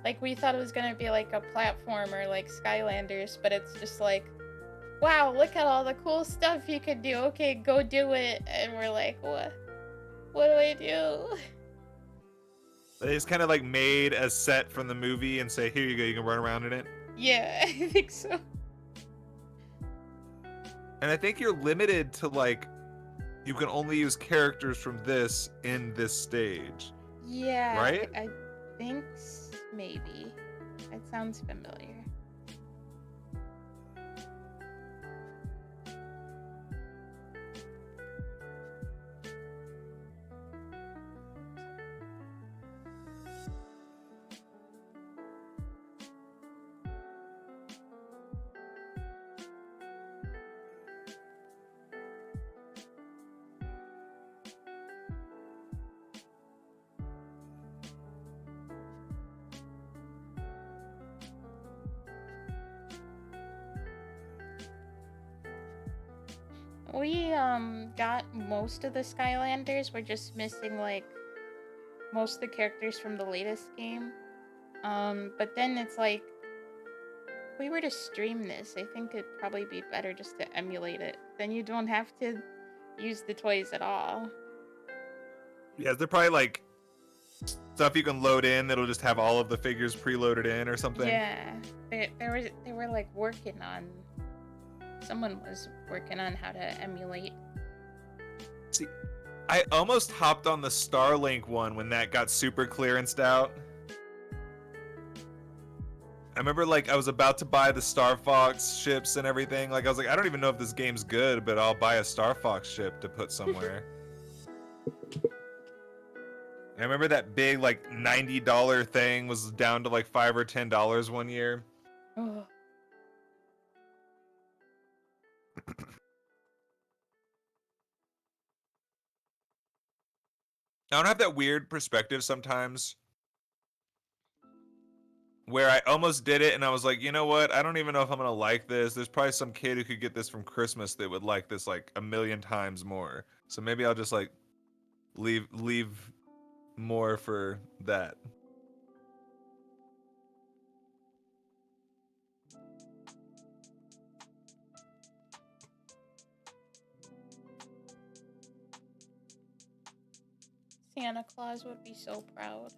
Like we thought it was gonna be like a platformer like Skylanders, but it's just like, wow, look at all the cool stuff you can do. Okay, go do it. And we're like, what do I do? They just kind of like made a set from the movie and say, here you go, you can run around in it. Yeah, I think so. And I think you're limited to like, you can only use characters from this in this stage. Yeah, right? I think maybe. That sounds familiar. We got most of the Skylanders. We're just missing like most of the characters from the latest game. But then it's like, if we were to stream this, I think it'd probably be better just to emulate it. Then you don't have to use the toys at all. Yeah, they're probably like stuff you can load in that'll just have all of the figures preloaded in or something. Yeah, they were like working on. Someone was working on how to emulate. See, I almost hopped on the Starlink one when that got super clearanced out. I remember like I was about to buy the Star Fox ships and everything. Like I was like, I don't even know if this game's good, but I'll buy a Star Fox ship to put somewhere. I remember that big like $90 thing was down to like $5 or $10 one year. Oh. I don't have that weird perspective sometimes where I almost did it and I was like, you know what? I don't even know if I'm gonna like this. There's probably some kid who could get this from Christmas that would like this like a million times more. So maybe I'll just like leave more for that. Santa Claus would be so proud.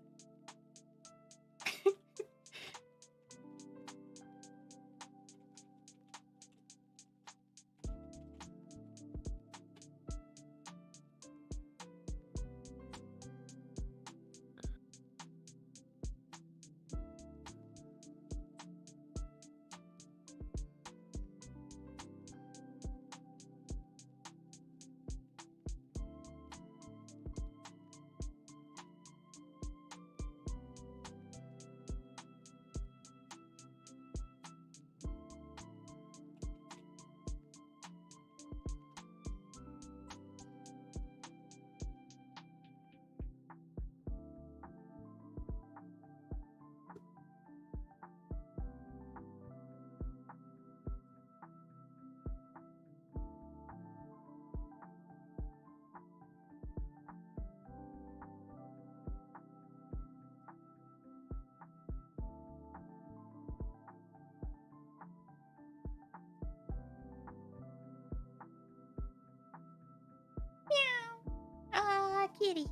Kitty.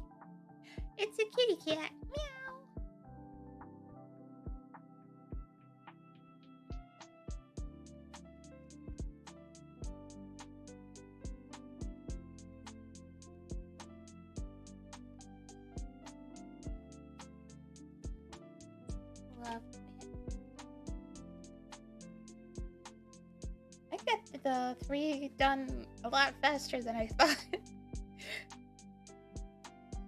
It's a kitty cat. Meow. Love it. I got the 3 done a lot faster than I thought.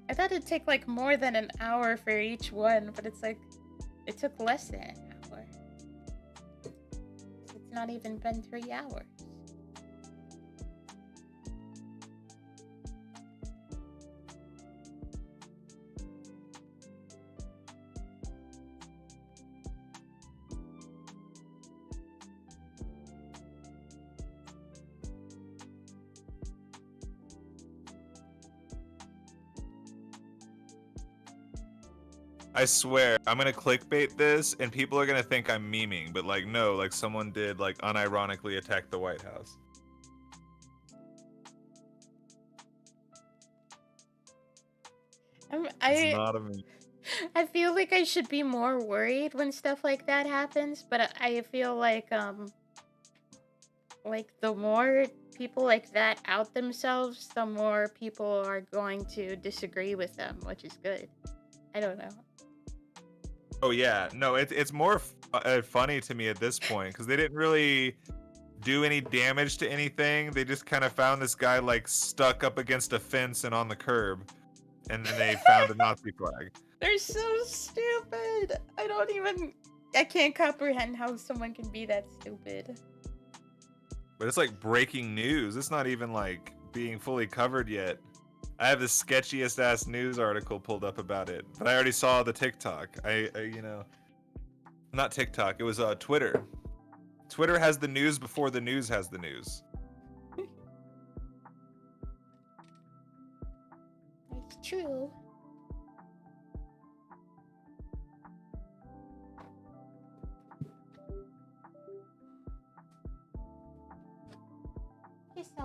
I thought it'd take like more than an hour for each one, but it's like it took less than an hour. It's not even been 3 hours. I swear, I'm gonna clickbait this and people are gonna think I'm memeing, but like no, like someone did like unironically attack the White House. It's not a meme. I feel like I should be more worried when stuff like that happens, but I feel like the more people like that out themselves, the more people are going to disagree with them, which is good. I don't know. Oh yeah, no, it's more funny to me at this point because they didn't really do any damage to anything. They just kind of found this guy like stuck up against a fence and on the curb, and then they found a Nazi flag. They're so stupid. I can't comprehend how someone can be that stupid. But it's like breaking news. It's not even like being fully covered yet. I have the sketchiest ass news article pulled up about it, but I already saw the TikTok. I you know, not TikTok. It was Twitter. Twitter has the news before the news has the news. It's true.